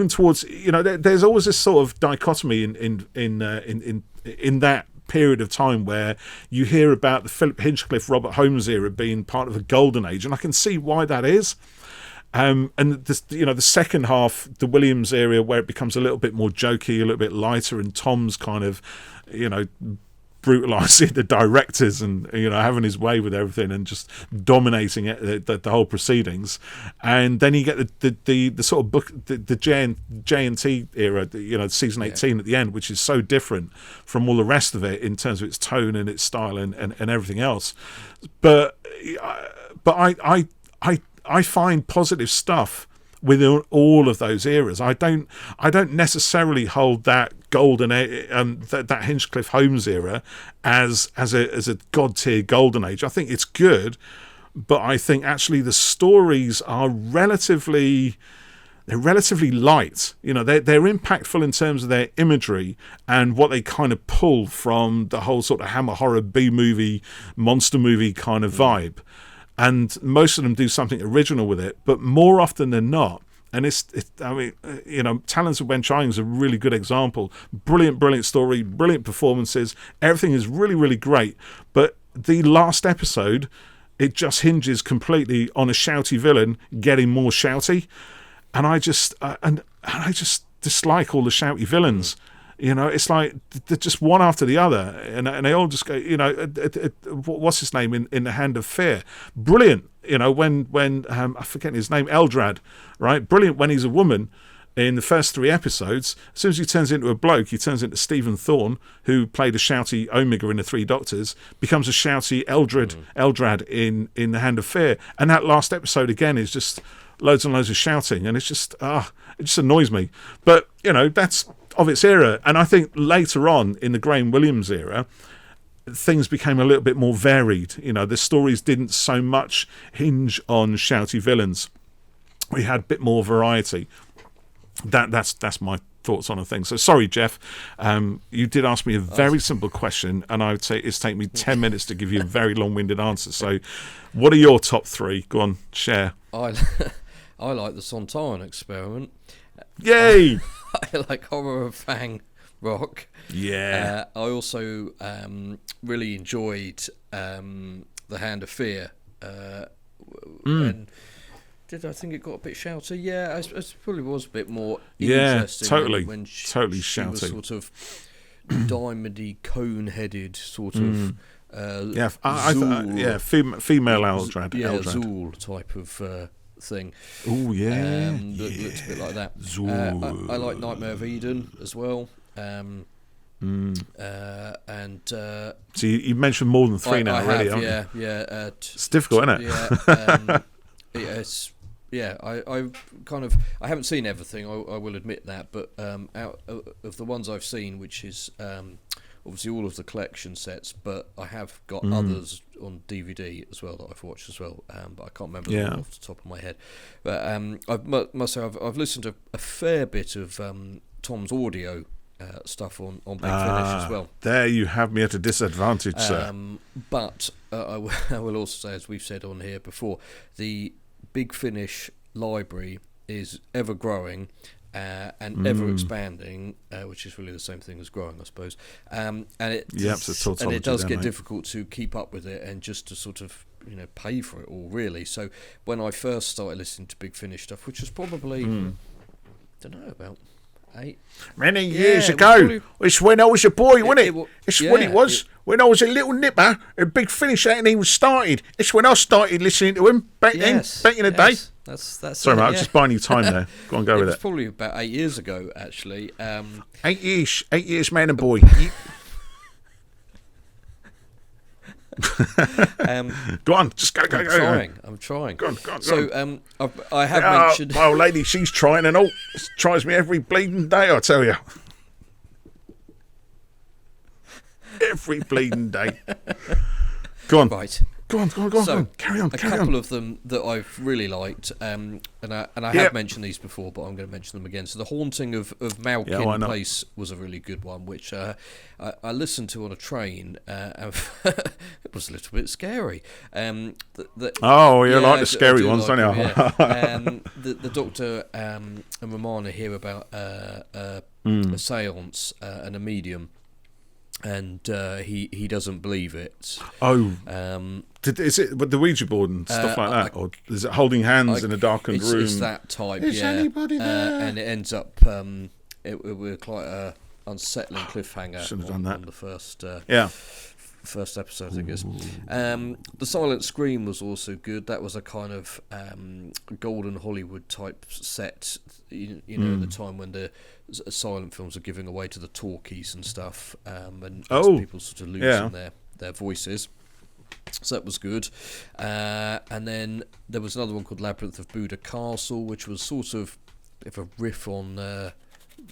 towards there's always this sort of dichotomy in that period of time where you hear about the Philip Hinchcliffe, Robert Holmes era being part of a golden age, and I can see why that is. And the second half, the Williams area, where it becomes a little bit more jokey, a little bit lighter, and Tom's kind of, brutalizing the directors and having his way with everything and just dominating it, the whole proceedings. And then you get the sort of book, the J&T era, season 18 at the end, which is so different from all the rest of it in terms of its tone and its style and everything else. But I find positive stuff within all of those eras. I don't necessarily hold that golden that Hinchcliffe Holmes era as a god tier golden age. I think it's good, but I think actually the stories are relatively light. They're impactful in terms of their imagery and what they kind of pull from the whole sort of Hammer horror B-movie monster movie kind of vibe. And most of them do something original with it, but more often than not, and Talons of Weng-Chiang is a really good example. Brilliant story, brilliant performances. Everything is really, really great. But the last episode, it just hinges completely on a shouty villain getting more shouty, and I just dislike all the shouty villains. It's like they're just one after the other, and they all just go. What's his name in The Hand of Fear? Brilliant. When I forget his name, Eldrad, right? Brilliant when he's a woman. In the first 3 episodes, as soon as he turns into a bloke, he turns into Stephen Thorne, who played a shouty Omega in The Three Doctors, becomes a shouty Eldrad in The Hand of Fear, and that last episode again is just loads and loads of shouting, and it just annoys me. But that's of its era, and I think later on in the Graham Williams era, things became a little bit more varied. The stories didn't so much hinge on shouty villains. We had a bit more variety. That's my thoughts on a thing. So sorry, Jeff, you did ask me a very simple question, and I would say it's taken me 10 minutes to give you a very long-winded answer. So what are your top 3? Go on, share. I like the Sontaran Experiment. Yay! I like Horror of Fang Rock. Yeah. I also really enjoyed The Hand of Fear. And did I think it got a bit shouty? Yeah, it probably was a bit more interesting. Totally. When she shouty. was sort of diamondy, cone-headed sort of. Female Eldrad. Zool type of thing. Oh yeah, looks a bit like that. Zool. I like Nightmare of Eden as well. And so you mentioned more than 3 now already, haven't you? Yeah. It's difficult, isn't it? Yeah, I haven't seen everything. I will admit that, but out of the ones I've seen, which is obviously all of the collection sets, but I have got others on DVD as well that I've watched as well, but I can't remember them off the top of my head. But I must say I've listened to a fair bit of Tom's audio stuff on Big Finish as well. There you have me at a disadvantage, sir. But I will also say, as we've said on here before, the Big Finish library is ever growing and ever expanding, which is really the same thing as growing, I suppose. And it does get difficult to keep up with it and just to sort of pay for it all, really. So when I first started listening to Big Finish stuff, which was probably about 8 many years ago. It's when I was a boy, wasn't it? It's when it was. When I was a little nipper, a Big Finish ain't even started. It's when I started listening to him back in the day. That's sorry, mate, I'm just buying you time there. Go on, go with it. It was probably about 8 years ago, actually. 8 years, man and boy. Go on, just go. I'm trying. Go on. So I have mentioned my old lady. She's trying and all. Tries me every bleeding day, I tell you. Every bleeding day. Go on. Right. Go on. Carry on. A couple of them that I've really liked, and I have mentioned these before, but I'm going to mention them again. So The Haunting of Malkin Place was a really good one, which I listened to on a train, and it was a little bit scary. You like the scary ones, don't you? The Doctor and Romana hear about a seance and a medium. And he doesn't believe it. Is it with the Ouija board and stuff like that, or is it holding hands in a darkened room? It's that type. Is anybody there? And it ends up we're quite a unsettling cliffhanger on the first first episode, I think it is. The Silent Scream was also good. That was a kind of golden Hollywood type set, you know, at the time when the silent films were giving away to the talkies and stuff, and people sort of losing their voices. So that was good. And then there was another one called Labyrinth of Buda Castle, which was sort of a riff on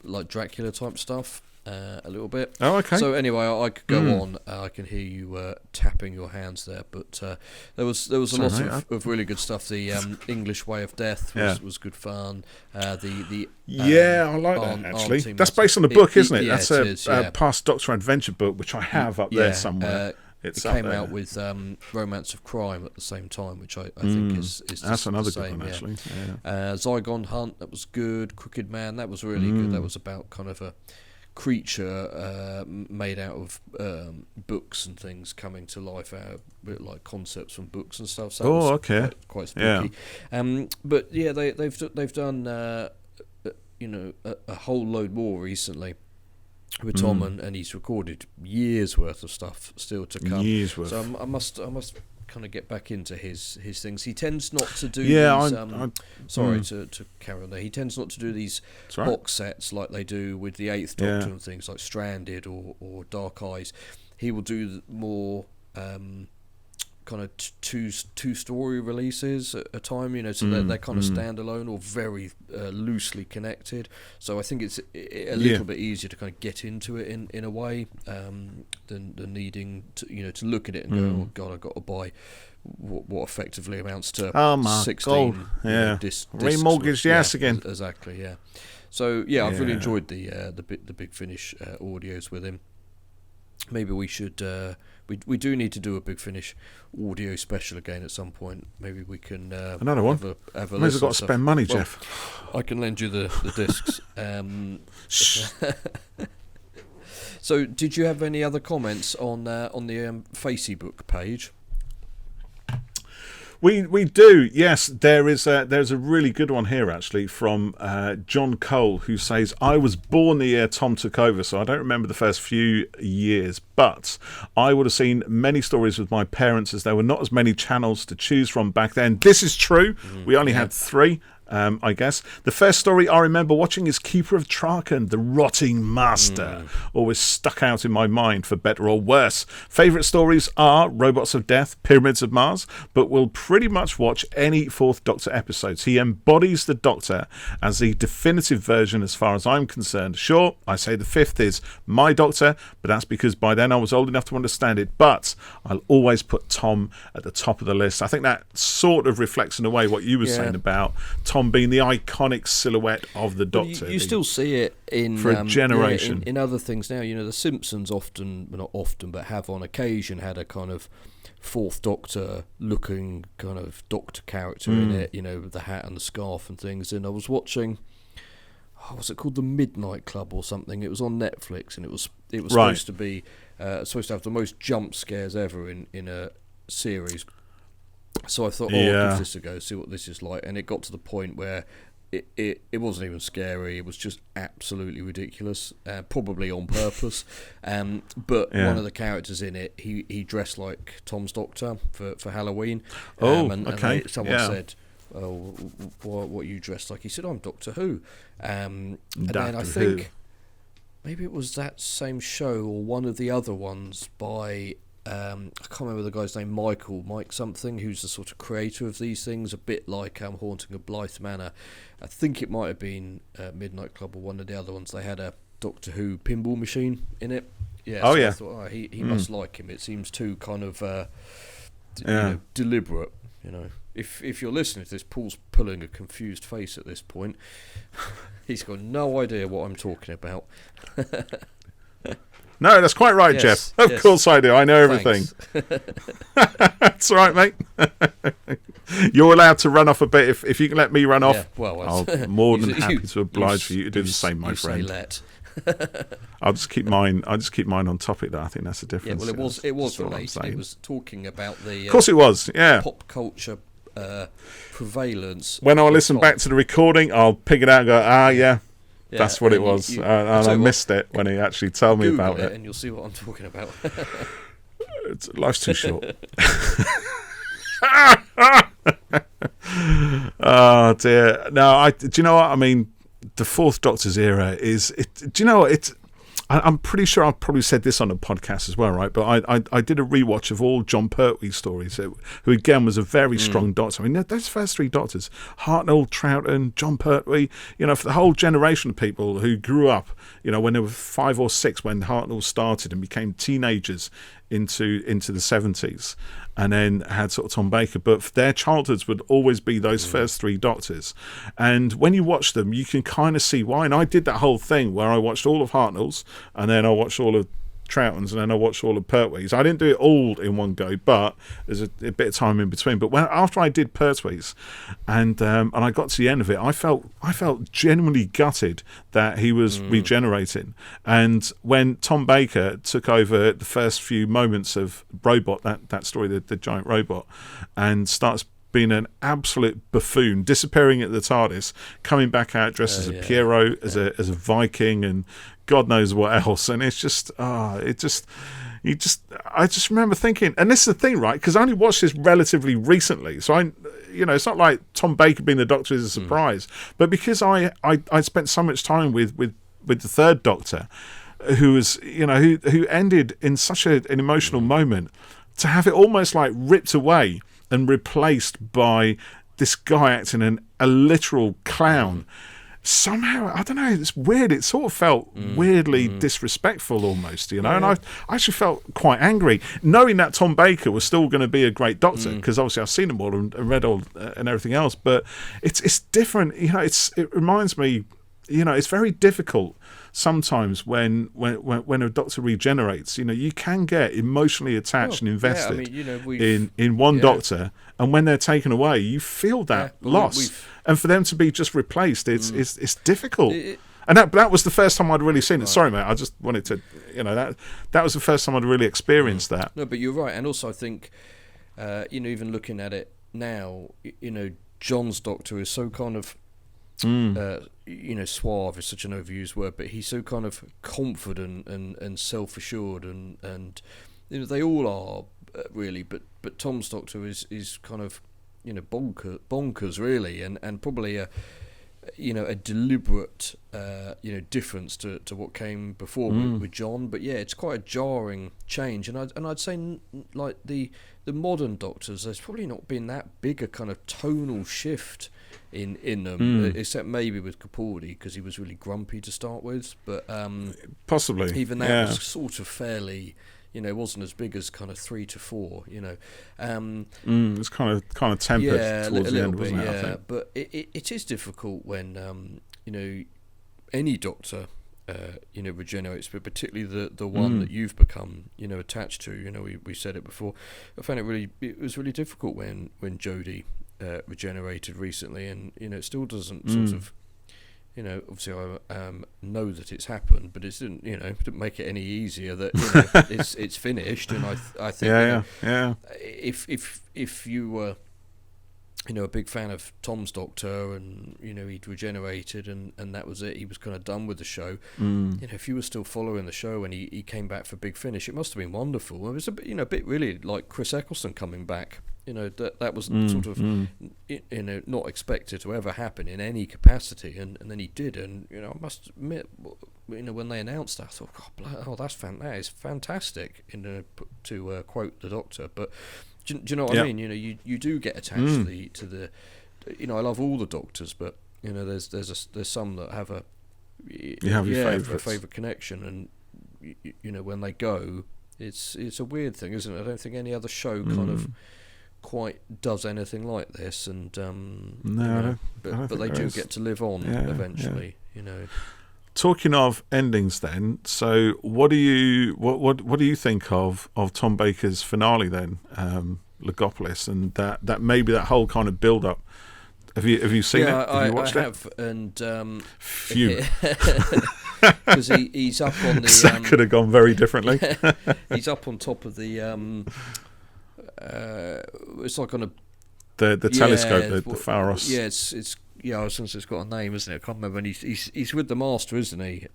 like Dracula type stuff. A little bit. Oh, okay. So anyway, I could go on. I can hear you tapping your hands there, but there was a lot of really good stuff. The English Way of Death was good fun. I like that actually. That's based on a book, isn't it? That's a past Doctor Adventure book, which I have up there somewhere. It came out with Romance of Crime at the same time, which I think is that's another good one actually. Zygon Hunt, that was good. Crooked Man, that was really good. That was about kind of a creature made out of books and things coming to life, out of, like concepts from books and stuff. So quite spooky. But yeah, they've done a whole load more recently with Tom, and he's recorded years worth of stuff still to come. So I must kind of get back into his things. He tends not to do these. To carry on there. He tends not to do these box sets like they do with the Eighth Doctor and things like Stranded or Dark Eyes. He will do more kind of two story releases at a time, you know, so they're kind of standalone or very loosely connected. So I think it's a little bit easier to kind of get into it in a way than needing to, you know, to look at it and go, oh god, I've got to buy what effectively amounts to 16 discs. Remortgaged the ass again. Exactly, yeah. So I've really enjoyed the Big Finish audios with him. Maybe we should. We do need to do a Big Finish audio special again at some point. Maybe we can another one. Have a May as well got to spend money, Jeff. I can lend you the discs. So, did you have any other comments on the Facebook page? We do, yes. There's a really good one here actually from John Cole, who says, I was born the year Tom took over, so I don't remember the first few years, but I would have seen many stories with my parents as there were not as many channels to choose from back then. This is true. We only had 3. I guess. The first story I remember watching is Keeper of Traken, the Rotting Master. Always stuck out in my mind for better or worse. Favourite stories are Robots of Death, Pyramids of Mars, but will pretty much watch any Fourth Doctor episodes. He embodies the Doctor as the definitive version as far as I'm concerned. Sure, I say the 5th is my Doctor, but that's because by then I was old enough to understand it. But I'll always put Tom at the top of the list. I think that sort of reflects in a way what you were saying about Tom being the iconic silhouette of the Doctor. You still see it for a generation. In other things now. You know, The Simpsons often, well, not often, but have on occasion had a kind of Fourth Doctor looking kind of Doctor character in it, you know, with the hat and the scarf and things. And I was watching, what's it called, The Midnight Club or something? It was on Netflix, and it was supposed to be supposed to have the most jump scares ever in a series. So I thought, I'll give this a go, see what this is like. And it got to the point where it wasn't even scary. It was just absolutely ridiculous, probably on purpose. But one of the characters in it, he dressed like Tom's Doctor for Halloween. Someone said, "Oh, what you dressed like?" He said, "I'm Doctor Who." And then I think maybe it was that same show or one of the other ones by. I can't remember the guy's name, Mike something, who's the sort of creator of these things, a bit like Haunting of Blythe Manor. I think it might have been Midnight Club or one of the other ones. They had a Doctor Who pinball machine in it. Yeah. I thought, he must like him. It seems too kind of deliberate. You know, if you're listening to this, Paul's pulling a confused face at this point. He's got no idea what I'm talking about. No, that's quite right, Jeff. Of course I do. I know everything. That's all right, mate. You're allowed to run off a bit if you can let me run off. Yeah, I'm more than happy to oblige for you to do the same, my friend. I'll just keep mine. On topic. Though I think that's the difference. Yeah, well, it was related. It was talking about the. Of course, it was. Yeah. Pop culture prevalence. When I listen back to the recording, I'll pick it out and go, yeah. That's what it was. And I missed it when he actually told me about it. And you'll see what I'm talking about. Life's too short. Oh dear. No, do you know what I mean? The Fourth Doctor's era is. Do you know what? I'm pretty sure I've probably said this on a podcast as well, right? But I did a rewatch of all Jon Pertwee stories, who again was a very strong Doctor. I mean, those first three Doctors, Hartnell, Troughton, Jon Pertwee, for the whole generation of people who grew up, when they were 5 or 6 when Hartnell started and became teenagers into the 70s, and then had sort of Tom Baker, but their childhoods would always be those first three Doctors. And when you watch them, you can kind of see why. And I did that whole thing where I watched all of Hartnell's, and then I watched all of Troughton's, and then I watched all of Pertwee's. I didn't do it all in one go, but there's a bit of time in between. But after I did Pertwee's, and I got to the end of it, I felt genuinely gutted that he was regenerating. And when Tom Baker took over the first few moments of Robot, that story, the giant robot, and starts being an absolute buffoon, disappearing at the TARDIS, coming back out dressed as a Pierrot, as a Viking, and God knows what else. And it's just, I just remember thinking, and this is the thing, right? Because I only watched this relatively recently, so it's not like Tom Baker being the Doctor is a surprise, but because I spent so much time with the Third Doctor, who was, who ended in such an emotional moment, to have it almost like ripped away and replaced by this guy acting a literal clown. Somehow, I don't know, it's weird. It sort of felt weirdly disrespectful almost, and I actually felt quite angry, knowing that Tom Baker was still going to be a great Doctor, because obviously I've seen them all and read all and everything else, but it's different. It reminds me, it's very difficult sometimes when a Doctor regenerates. You can get emotionally attached and invested in one Doctor, and when they're taken away, you feel that loss. And for them to be just replaced, it's difficult. And that was the first time I'd really seen it. Sorry, mate. I just wanted to, that was the first time I'd really experienced that. No, but you're right. And also, I think, even looking at it now, John's Doctor is so kind of, suave is such an overused word, but he's so kind of confident and self-assured, and they all are really, but Tom's Doctor is kind of bonkers really, and probably a deliberate difference to what came before with John. But it's quite a jarring change, and I'd say like the modern Doctors, there's probably not been that big a kind of tonal shift in them, except maybe with Capaldi, because he was really grumpy to start with, but possibly even that was sort of fairly, it wasn't as big as kind of 3 to 4, it was kind of tempered towards the end, wasn't it? I think. But it is difficult when any Doctor regenerates, but particularly the one that you've become attached to. We said it before. I found it was really difficult when Jodie regenerated recently, and it still doesn't sort of, obviously I know that it's happened, but it didn't make it any easier that it's finished. And I think if you were a big fan of Tom's Doctor, and he'd regenerated, and that was it, he was kind of done with the show, if you were still following the show and he came back for Big Finish, it must have been wonderful. It was a bit really like Chris Eccleston coming back. That was sort of not expected to ever happen in any capacity, and then he did, and I must admit, when they announced that, I thought, that is fantastic, to quote the Doctor. But do you know what I mean? You do get attached to the I love all the Doctors, but there's some that have a favourite connection, and when they go, it's a weird thing, isn't it? I don't think any other show kind of quite does anything like this, and but they do get to live on eventually. Talking of endings, then, so what do you think of Tom Baker's finale then, Logopolis, and that maybe that whole kind of build up? Have you seen it? Have you watched it? I have, and phew. Because he's up on the. That could have gone very differently. He's up on top of the. It's like on a the telescope, the Pharos. Yeah, it's I was going to say it's got a name, isn't it? I can't remember. And he's with the Master, isn't he?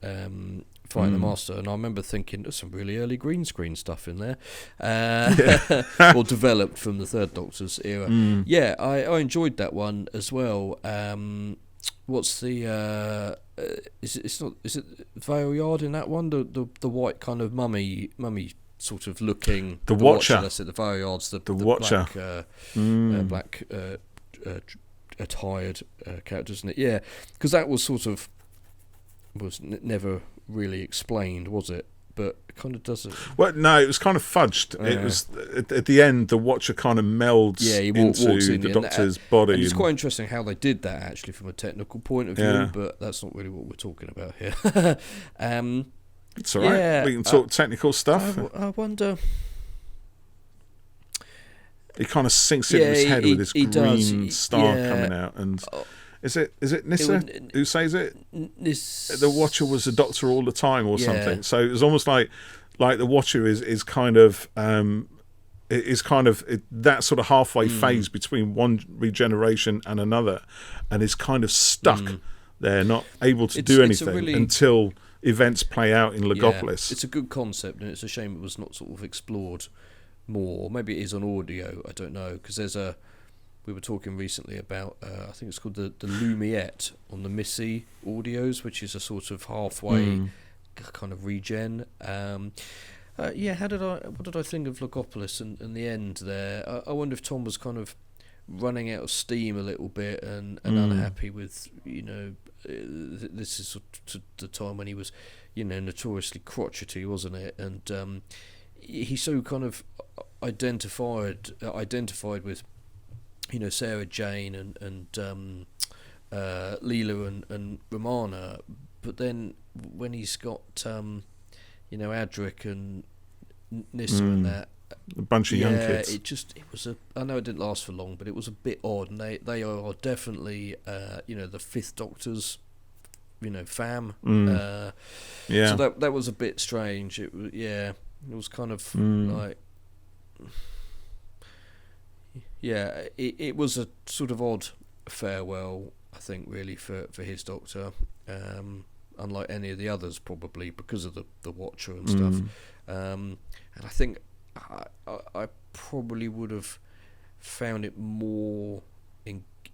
Fighting the Master, and I remember thinking there's some really early green screen stuff in there, or developed from the Third Doctor's era. Yeah, I enjoyed that one as well. What's the is it Vale Yard in that one? The white kind of mummy sort of looking. The Watcher. That's it. The Vale Yard's the Watcher. Black attired character, isn't it? Yeah, because that was sort of never really explained, was it? But it kind of doesn't. Well, no, it was kind of fudged. It was at the end. The Watcher kind of melds into the Doctor's body. And it's quite interesting how they did that, actually, from a technical point of view. But that's not really what we're talking about here. It's all right. Yeah, we can talk technical stuff. I wonder. He kind of sinks into his head with this green star coming out, and. Is it Nyssa who says it? The Watcher was a Doctor all the time, or something. So it was almost like the Watcher is kind of that sort of halfway phase between one regeneration and another, and is kind of stuck there, not able to do anything until events play out in Logopolis. It's a good concept, and it's a shame it was not sort of explored more. Maybe it is on audio. I don't know, because we were talking recently about, I think it's called the Lumiette on the Missy audios, which is a sort of halfway kind of regen. What did I think of Logopolis and the end there? I wonder if Tom was kind of running out of steam a little bit and unhappy with, this is the time when he was, notoriously crotchety, wasn't it? And he so kind of identified with, Sarah Jane and Leela and Romana, but then when he's got Adric and Nyssa and that, a bunch of young kids, it was I know it didn't last for long, but it was a bit odd, and they are definitely the Fifth Doctor's fam. So that was a bit strange. It was kind of like. Yeah, it was a sort of odd farewell, I think, really, for his Doctor, unlike any of the others, probably, because of the Watcher and stuff. And I think I probably would have found it more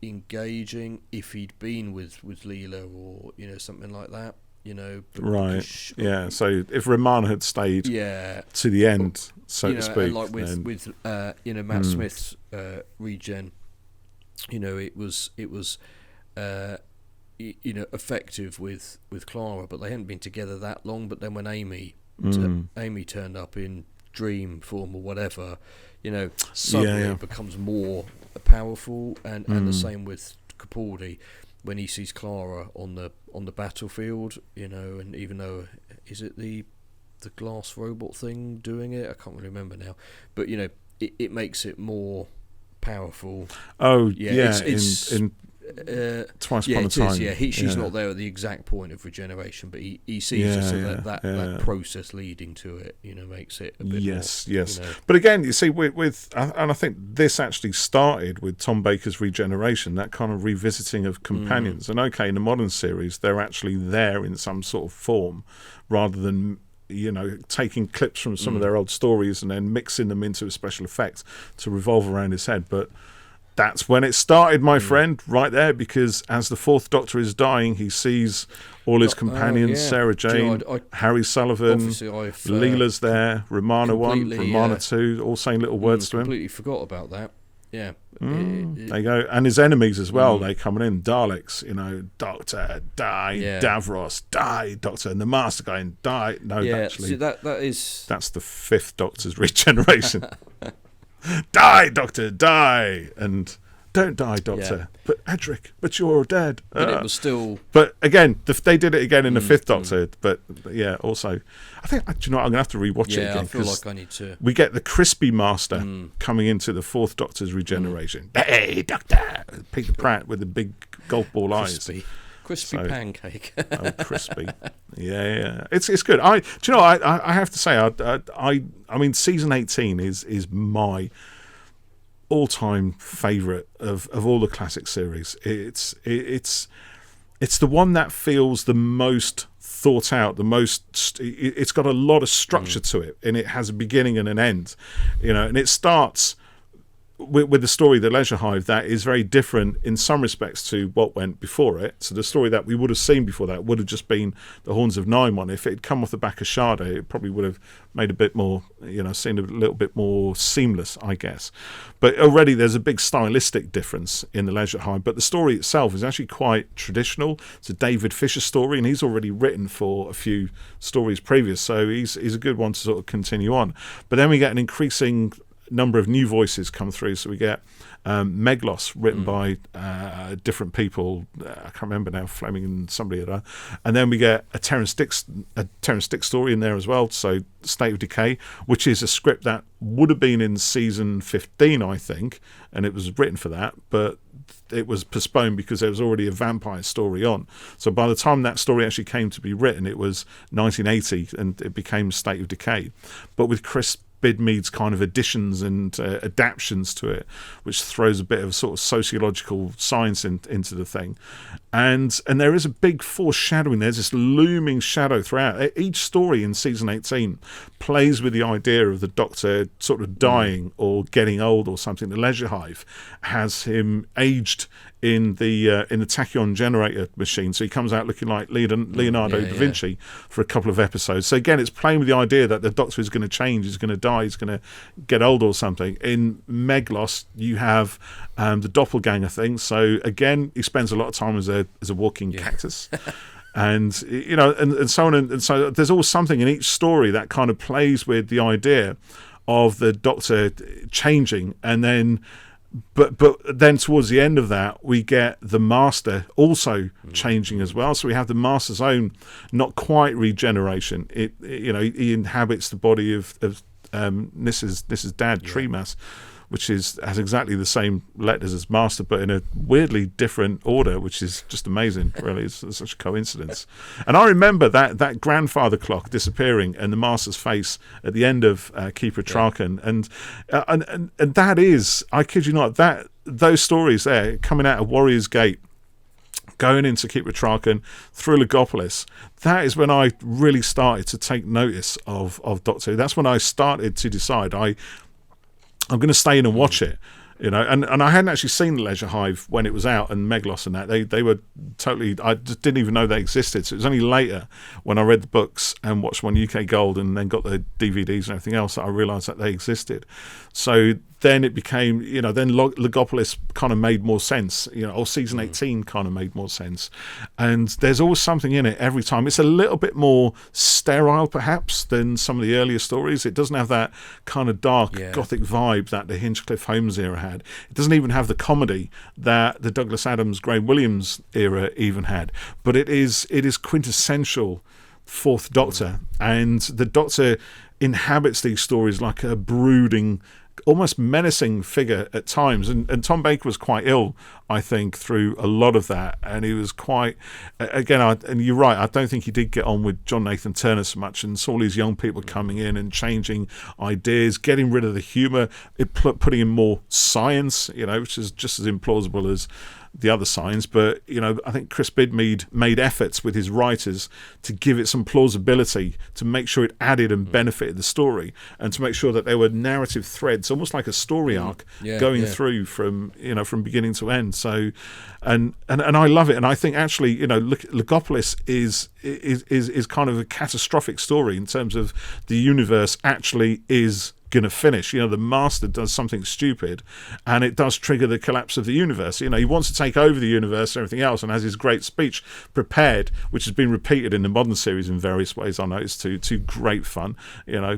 engaging if he'd been with Leela or, something like that. Right. So if Romana had stayed to the end, so to speak, and like with Matt Smith's regen, it was effective with Clara, but they hadn't been together that long. But then when Amy turned up in dream form or whatever, suddenly it becomes more powerful, and the same with Capaldi. When he sees Clara on the battlefield, and even though, is it the glass robot thing doing it? I can't really remember now, but it makes it more powerful. Oh yeah, it's in Twice Upon a Time. She's not there at the exact point of regeneration, but he sees that process leading to it. Makes it a bit more, But again, you see, with and I think this actually started with Tom Baker's regeneration, that kind of revisiting of companions. And in the modern series, they're actually there in some sort of form, rather than taking clips from some of their old stories and then mixing them into a special effect to revolve around his head. But that's when it started, my friend, right there, because as the Fourth Doctor is dying, he sees all his companions, Sarah Jane, Harry Sullivan, Leela's there, Romana 1, Romana 2, all saying little words to him. Completely forgot about that. Yeah. There you go. And his enemies as well, they coming in. Daleks, Doctor, die. Davros, die. Doctor, and the Master going, die. No, actually. See, that's the Fifth Doctor's regeneration. Die, Doctor, die. And don't die, Doctor. But Adric, but you're dead. But it was still. But again, they did it again in the Fifth Doctor. But also, I think, I'm going to have to rewatch it again. I feel like I need to. We get the Crispy Master coming into the Fourth Doctor's regeneration. Hey, Doctor! Peter Pratt with the big golf ball eyes. Crispy pancake. Crispy. Yeah. It's good. I have to say, I mean, season 18 is my all-time favourite of all the classic series. It's the one that feels the most thought out, the most. It's got a lot of structure to it, and it has a beginning and an end, and it starts with the story, The Leisure Hive, that is very different in some respects to what went before it. So the story that we would have seen before that would have just been the Horns of Nine one. If it had come off the back of Sade, it probably would have made a bit more, seemed a little bit more seamless, I guess. But already there's a big stylistic difference in The Leisure Hive, but the story itself is actually quite traditional. It's a David Fisher story, and he's already written for a few stories previous, so he's a good one to sort of continue on. But then we get an increasing number of new voices come through. So we get Meglos, written by different people. I can't remember now, Fleming and somebody like that. And then we get a Terrance Dicks story in there as well. So State of Decay, which is a script that would have been in season 15, I think, and it was written for that, but it was postponed because there was already a vampire story on. So by the time that story actually came to be written, it was 1980, and it became State of Decay. But with Chris Bidmead's kind of additions and adaptions to it, which throws a bit of sort of sociological science into the thing, and there is a big foreshadowing. There's this looming shadow throughout. Each story in season 18 plays with the idea of the Doctor sort of dying or getting old or something. The Leisure Hive has him aged in the tachyon generator machine, so he comes out looking like Leonardo da Vinci for a couple of episodes. So again, it's playing with the idea that the Doctor is going to change, he's going to die, he's going to get old or something. In Meglos, you have the doppelganger thing. So again, he spends a lot of time as a walking cactus. And and so on, and so there's always something in each story that kind of plays with the idea of the Doctor changing, and then but then towards the end of that, we get the Master also changing as well. So we have the Master's own, not quite regeneration. He inhabits the body of Nissa's dad, Tremas, which has exactly the same letters as Master, but in a weirdly different order, which is just amazing, really. It's such a coincidence. And I remember that grandfather clock disappearing and the Master's face at the end of Keeper Traken. And that is, I kid you not, those stories there, coming out of Warrior's Gate, going into Keeper Traken, through Logopolis, that is when I really started to take notice of Doctor Who. That's when I started to decide I'm going to stay in and watch it, and I hadn't actually seen The Leisure Hive when it was out, and Meglos and that. They were totally, I just didn't even know they existed. So it was only later when I read the books and watched one UK Gold and then got the DVDs and everything else that I realised that they existed. So then it became, then Logopolis kind of made more sense, or season 18 kind of made more sense. And there's always something in it every time. It's a little bit more sterile, perhaps, than some of the earlier stories. It doesn't have that kind of dark, gothic vibe that the Hinchcliffe Holmes era had. It doesn't even have the comedy that the Douglas Adams, Graham Williams era even had. But it is quintessential Fourth Doctor. And the Doctor inhabits these stories like a brooding, almost menacing figure at times, and Tom Baker was quite ill, I think, through a lot of that, and he was quite, again, and you're right, I don't think he did get on with John Nathan Turner so much, and saw all these young people coming in and changing ideas, getting rid of the humour, putting in more science, which is just as implausible as the other signs. But I think Chris Bidmead made efforts with his writers to give it some plausibility, to make sure it added and benefited the story, and to make sure that there were narrative threads, almost like a story arc, going through from beginning to end. So and I love it, and I think actually Logopolis is kind of a catastrophic story in terms of the universe actually is going to finish. The Master does something stupid and it does trigger the collapse of the universe. He wants to take over the universe and everything else, and has his great speech prepared, which has been repeated in the modern series in various ways, I noticed, to great fun.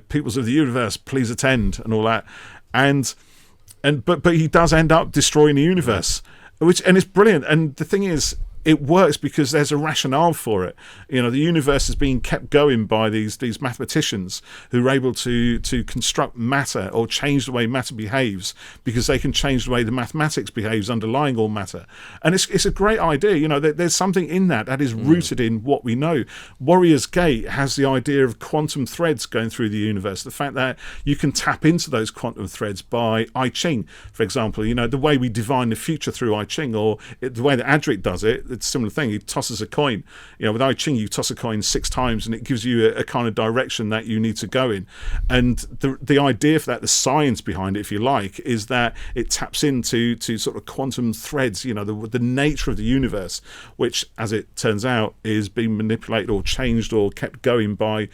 Peoples of the universe, please attend, and all that. But he does end up destroying the universe, and it's brilliant. And the thing is, it works because there's a rationale for it. You know, the universe is being kept going by these mathematicians who are able to construct matter or change the way matter behaves because they can change the way the mathematics behaves underlying all matter. And it's a great idea. You know, there's something in that is rooted in what we know. Warrior's Gate has the idea of quantum threads going through the universe. The fact that you can tap into those quantum threads by I Ching, for example. You know, the way we divine the future through I Ching, or the way that Adric does it, it's a similar thing. He tosses a coin. You know, with I Ching, you toss a coin 6 times and it gives you a kind of direction that you need to go in. And the idea for that, the science behind it, if you like, is that it taps into sort of quantum threads, you know, the nature of the universe, which, as it turns out, is being manipulated or changed or kept going by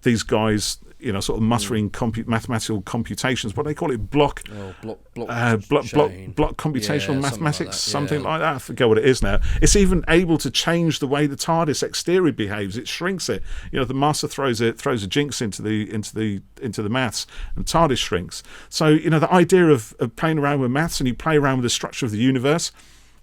these guys, you know, sort of muttering mathematical computations. What do they call it? Block computational mathematics, something like that. I forget what it is now. It's even able to change the way the TARDIS exterior behaves. It shrinks it. You know, the Master throws a jinx into the maths, and TARDIS shrinks. So, you know, the idea of playing around with maths, and you play around with the structure of the universe,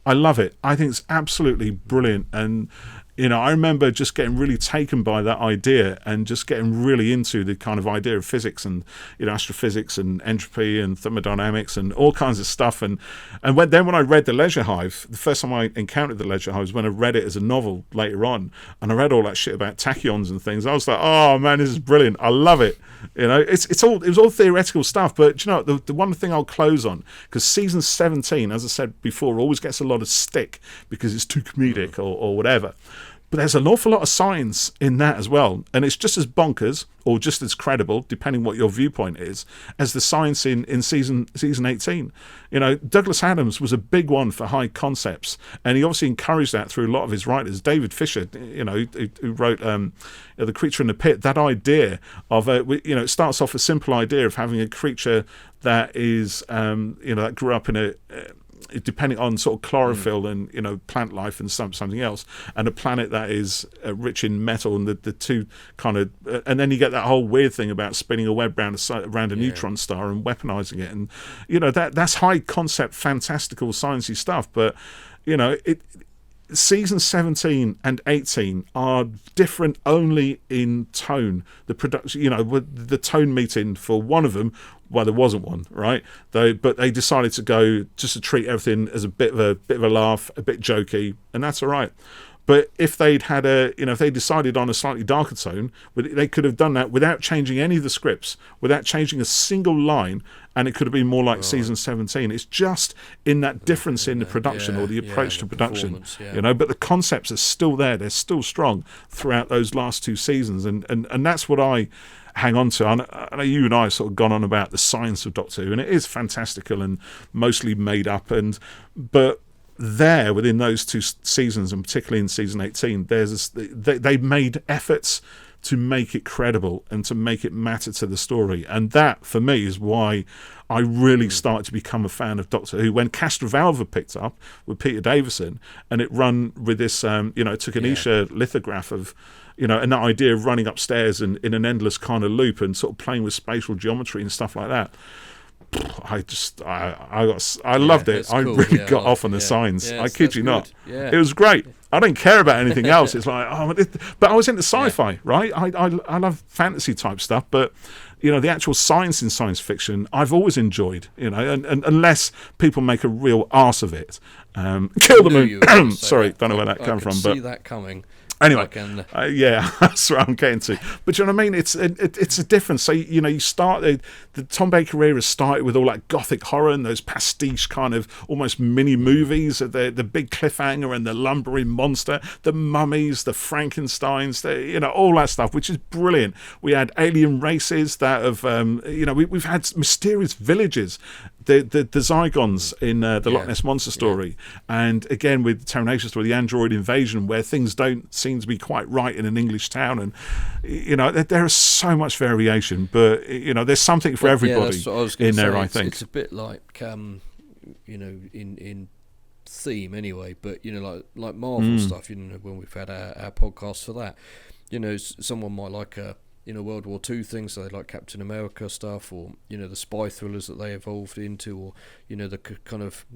I love it. I think it's absolutely brilliant. And you know, I remember just getting really taken by that idea and just getting really into the kind of idea of physics and, you know, astrophysics and entropy and thermodynamics and all kinds of stuff. And when I read The Leisure Hive, the first time I encountered The Leisure Hive was when I read it as a novel later on. And I read all that shit about tachyons and things. I was like, oh man, this is brilliant. I love it. You know, it was all theoretical stuff. But, you know, the one thing I'll close on, because season 17, as I said before, always gets a lot of stick because it's too comedic or whatever. But there's an awful lot of science in that as well. And it's just as bonkers, or just as credible, depending what your viewpoint is, as the science in season 18. You know, Douglas Adams was a big one for high concepts. And he obviously encouraged that through a lot of his writers. David Fisher, you know, who wrote The Creature in the Pit, that idea of, you know, it starts off a simple idea of having a creature that is, you know, that grew up in a... depending on sort of chlorophyll and, you know, plant life and something else, and a planet that is rich in metal, and the two kind of and then you get that whole weird thing about spinning a web around a neutron star and weaponizing it, and you know, that's high concept, fantastical, sciencey stuff. But you know, season 17 and 18 are different only in tone. The production, you know, the tone meeting for one of them, well, there wasn't one, right? But they decided to go just to treat everything as a bit of a laugh, a bit jokey, and that's all right. But if they'd had if they decided on a slightly darker tone, they could have done that without changing any of the scripts, without changing a single line, and it could have been more like season 17. It's just in that difference in the production or the approach to production, you know. But the concepts are still there; they're still strong throughout those last 2 seasons, and that's what I hang on to. I know you and I have sort of gone on about the science of Doctor Who, and it is fantastical and mostly made up, but there within those 2 seasons, and particularly in season 18, they made efforts to make it credible and to make it matter to the story. And that, for me, is why I really started to become a fan of Doctor Who. When Castrovalva picked up with Peter Davison, and it run with this, you know, it took an Isha lithograph of, you know, and that idea of running upstairs and in an endless kind of loop and sort of playing with spatial geometry and stuff like that. I loved it. Cool. I really got off on the science. I kid you not. It was great. I don't care about anything else. It's like, but I was into sci-fi, right? I love fantasy type stuff, but you know, the actual science in science fiction, I've always enjoyed. You know, and unless people make a real arse of it, Kill the Moon. Sorry, don't know where that came from, but see that coming. Anyway, yeah, that's what I'm getting to. But you know what I mean? It's a difference. So, you know, you start the Tom Baker era started with all that gothic horror and those pastiche kind of almost mini movies, the big cliffhanger and the lumbering monster, the mummies, the Frankensteins, you know, all that stuff, which is brilliant. We had alien races that have, you know, we've had mysterious villages. The Zygons in the Loch Ness Monster story, and again with the Terra Nation story, the android invasion, where things don't seem to be quite right in an English town, and you know, there is so much variation, but you know, there's something for everybody in there. I think it's a bit like you know, in theme anyway, but you know, like Marvel stuff. You know, when we've had our podcast for that, you know, someone might like a World War II things, so they like Captain America stuff, or the spy thrillers that they evolved into, or the kind of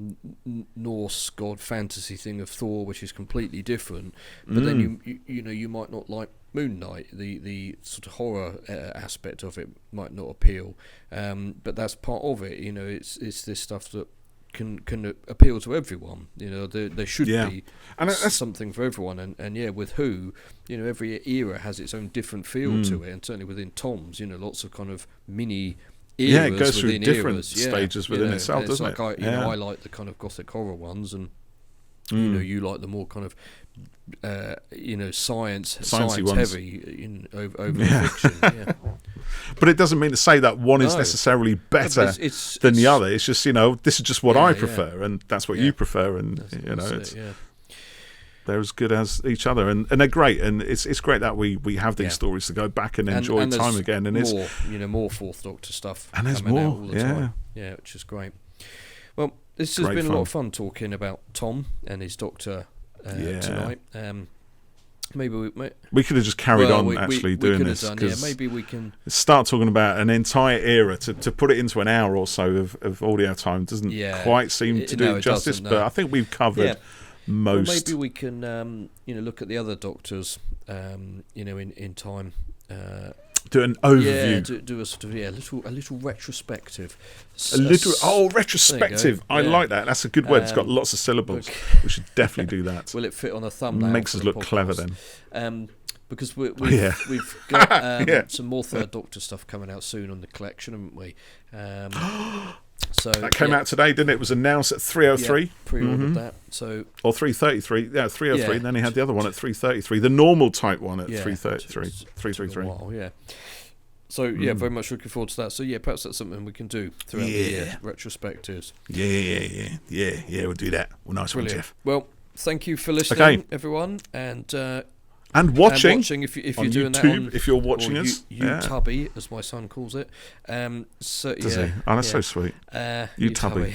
Norse god fantasy thing of Thor, which is completely different. But then you might not like Moon Knight. The sort of horror aspect of it might not appeal, but that's part of it. It's this stuff that can appeal to everyone. There should be something for everyone, and with Who, every era has its own different feel to it, and certainly within Tom's, lots of kind you mini eras. It goes through different stages within itself, doesn't it? I like the kind of gothic horror ones, and you like the more kind of science heavy over fiction. But it doesn't mean to say that one is necessarily better than the other. It's just this is just what I prefer, and that's what you prefer, and they're as good as each other, and they're great, and it's great that we have these stories to go back and enjoy time again, and more, it's more Fourth Doctor stuff, and there's more all the time. Which is great. Well, this has been a lot of fun talking about Tom and his Doctor tonight. Maybe we could have just carried on doing this. Maybe we can start talking about an entire era to put it into an hour or so of audio time doesn't quite seem to do it justice. But I think we've covered most. Well, maybe we can look at the other Doctors in time. Do an overview. Do a sort of a little retrospective. Retrospective. I like that. That's a good word. It's got lots of syllables. We should definitely do that. Will it fit on a thumbnail? Makes us look clever then. Because we've got some more Third Doctor stuff coming out soon on the collection, haven't we? So that came out today, didn't it? It was announced at 3:03. Pre-ordered that. So or 3:33. Yeah, 3:03. And then he had the other one at 3:33. The normal type one at 3:33. 3:33. So very much looking forward to that. So perhaps that's something we can do throughout the year, retrospectives. We'll do that. Well, nice one, Jeff. Well, thank you for listening, everyone, and watching if you're doing YouTube, that on, if you're watching us, YouTubby, as my son calls it. Does he? Oh, that's so sweet. YouTubby.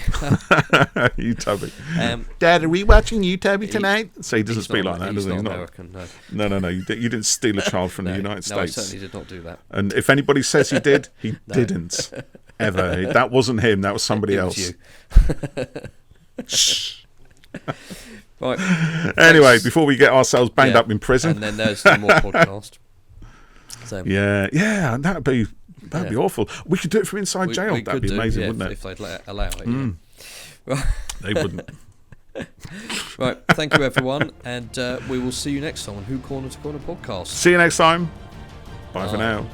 YouTubby. Dad, are we watching YouTubby tonight? So he doesn't speak like that, does he? He's not American, no. No. You didn't steal a child from the United States. No, I certainly did not do that. And if anybody says he did, he didn't. Ever. That wasn't him. That was somebody else. Shh. Right. Anyway, before we get ourselves banged up in prison, and then there's the more podcast. So. Yeah, that'd be awful. We could do it from inside jail. That'd be amazing, wouldn't it? If they'd allow it. Right. They wouldn't. Right. Thank you, everyone, and we will see you next time on Who Corner to Corner podcast. See you next time. Bye for now.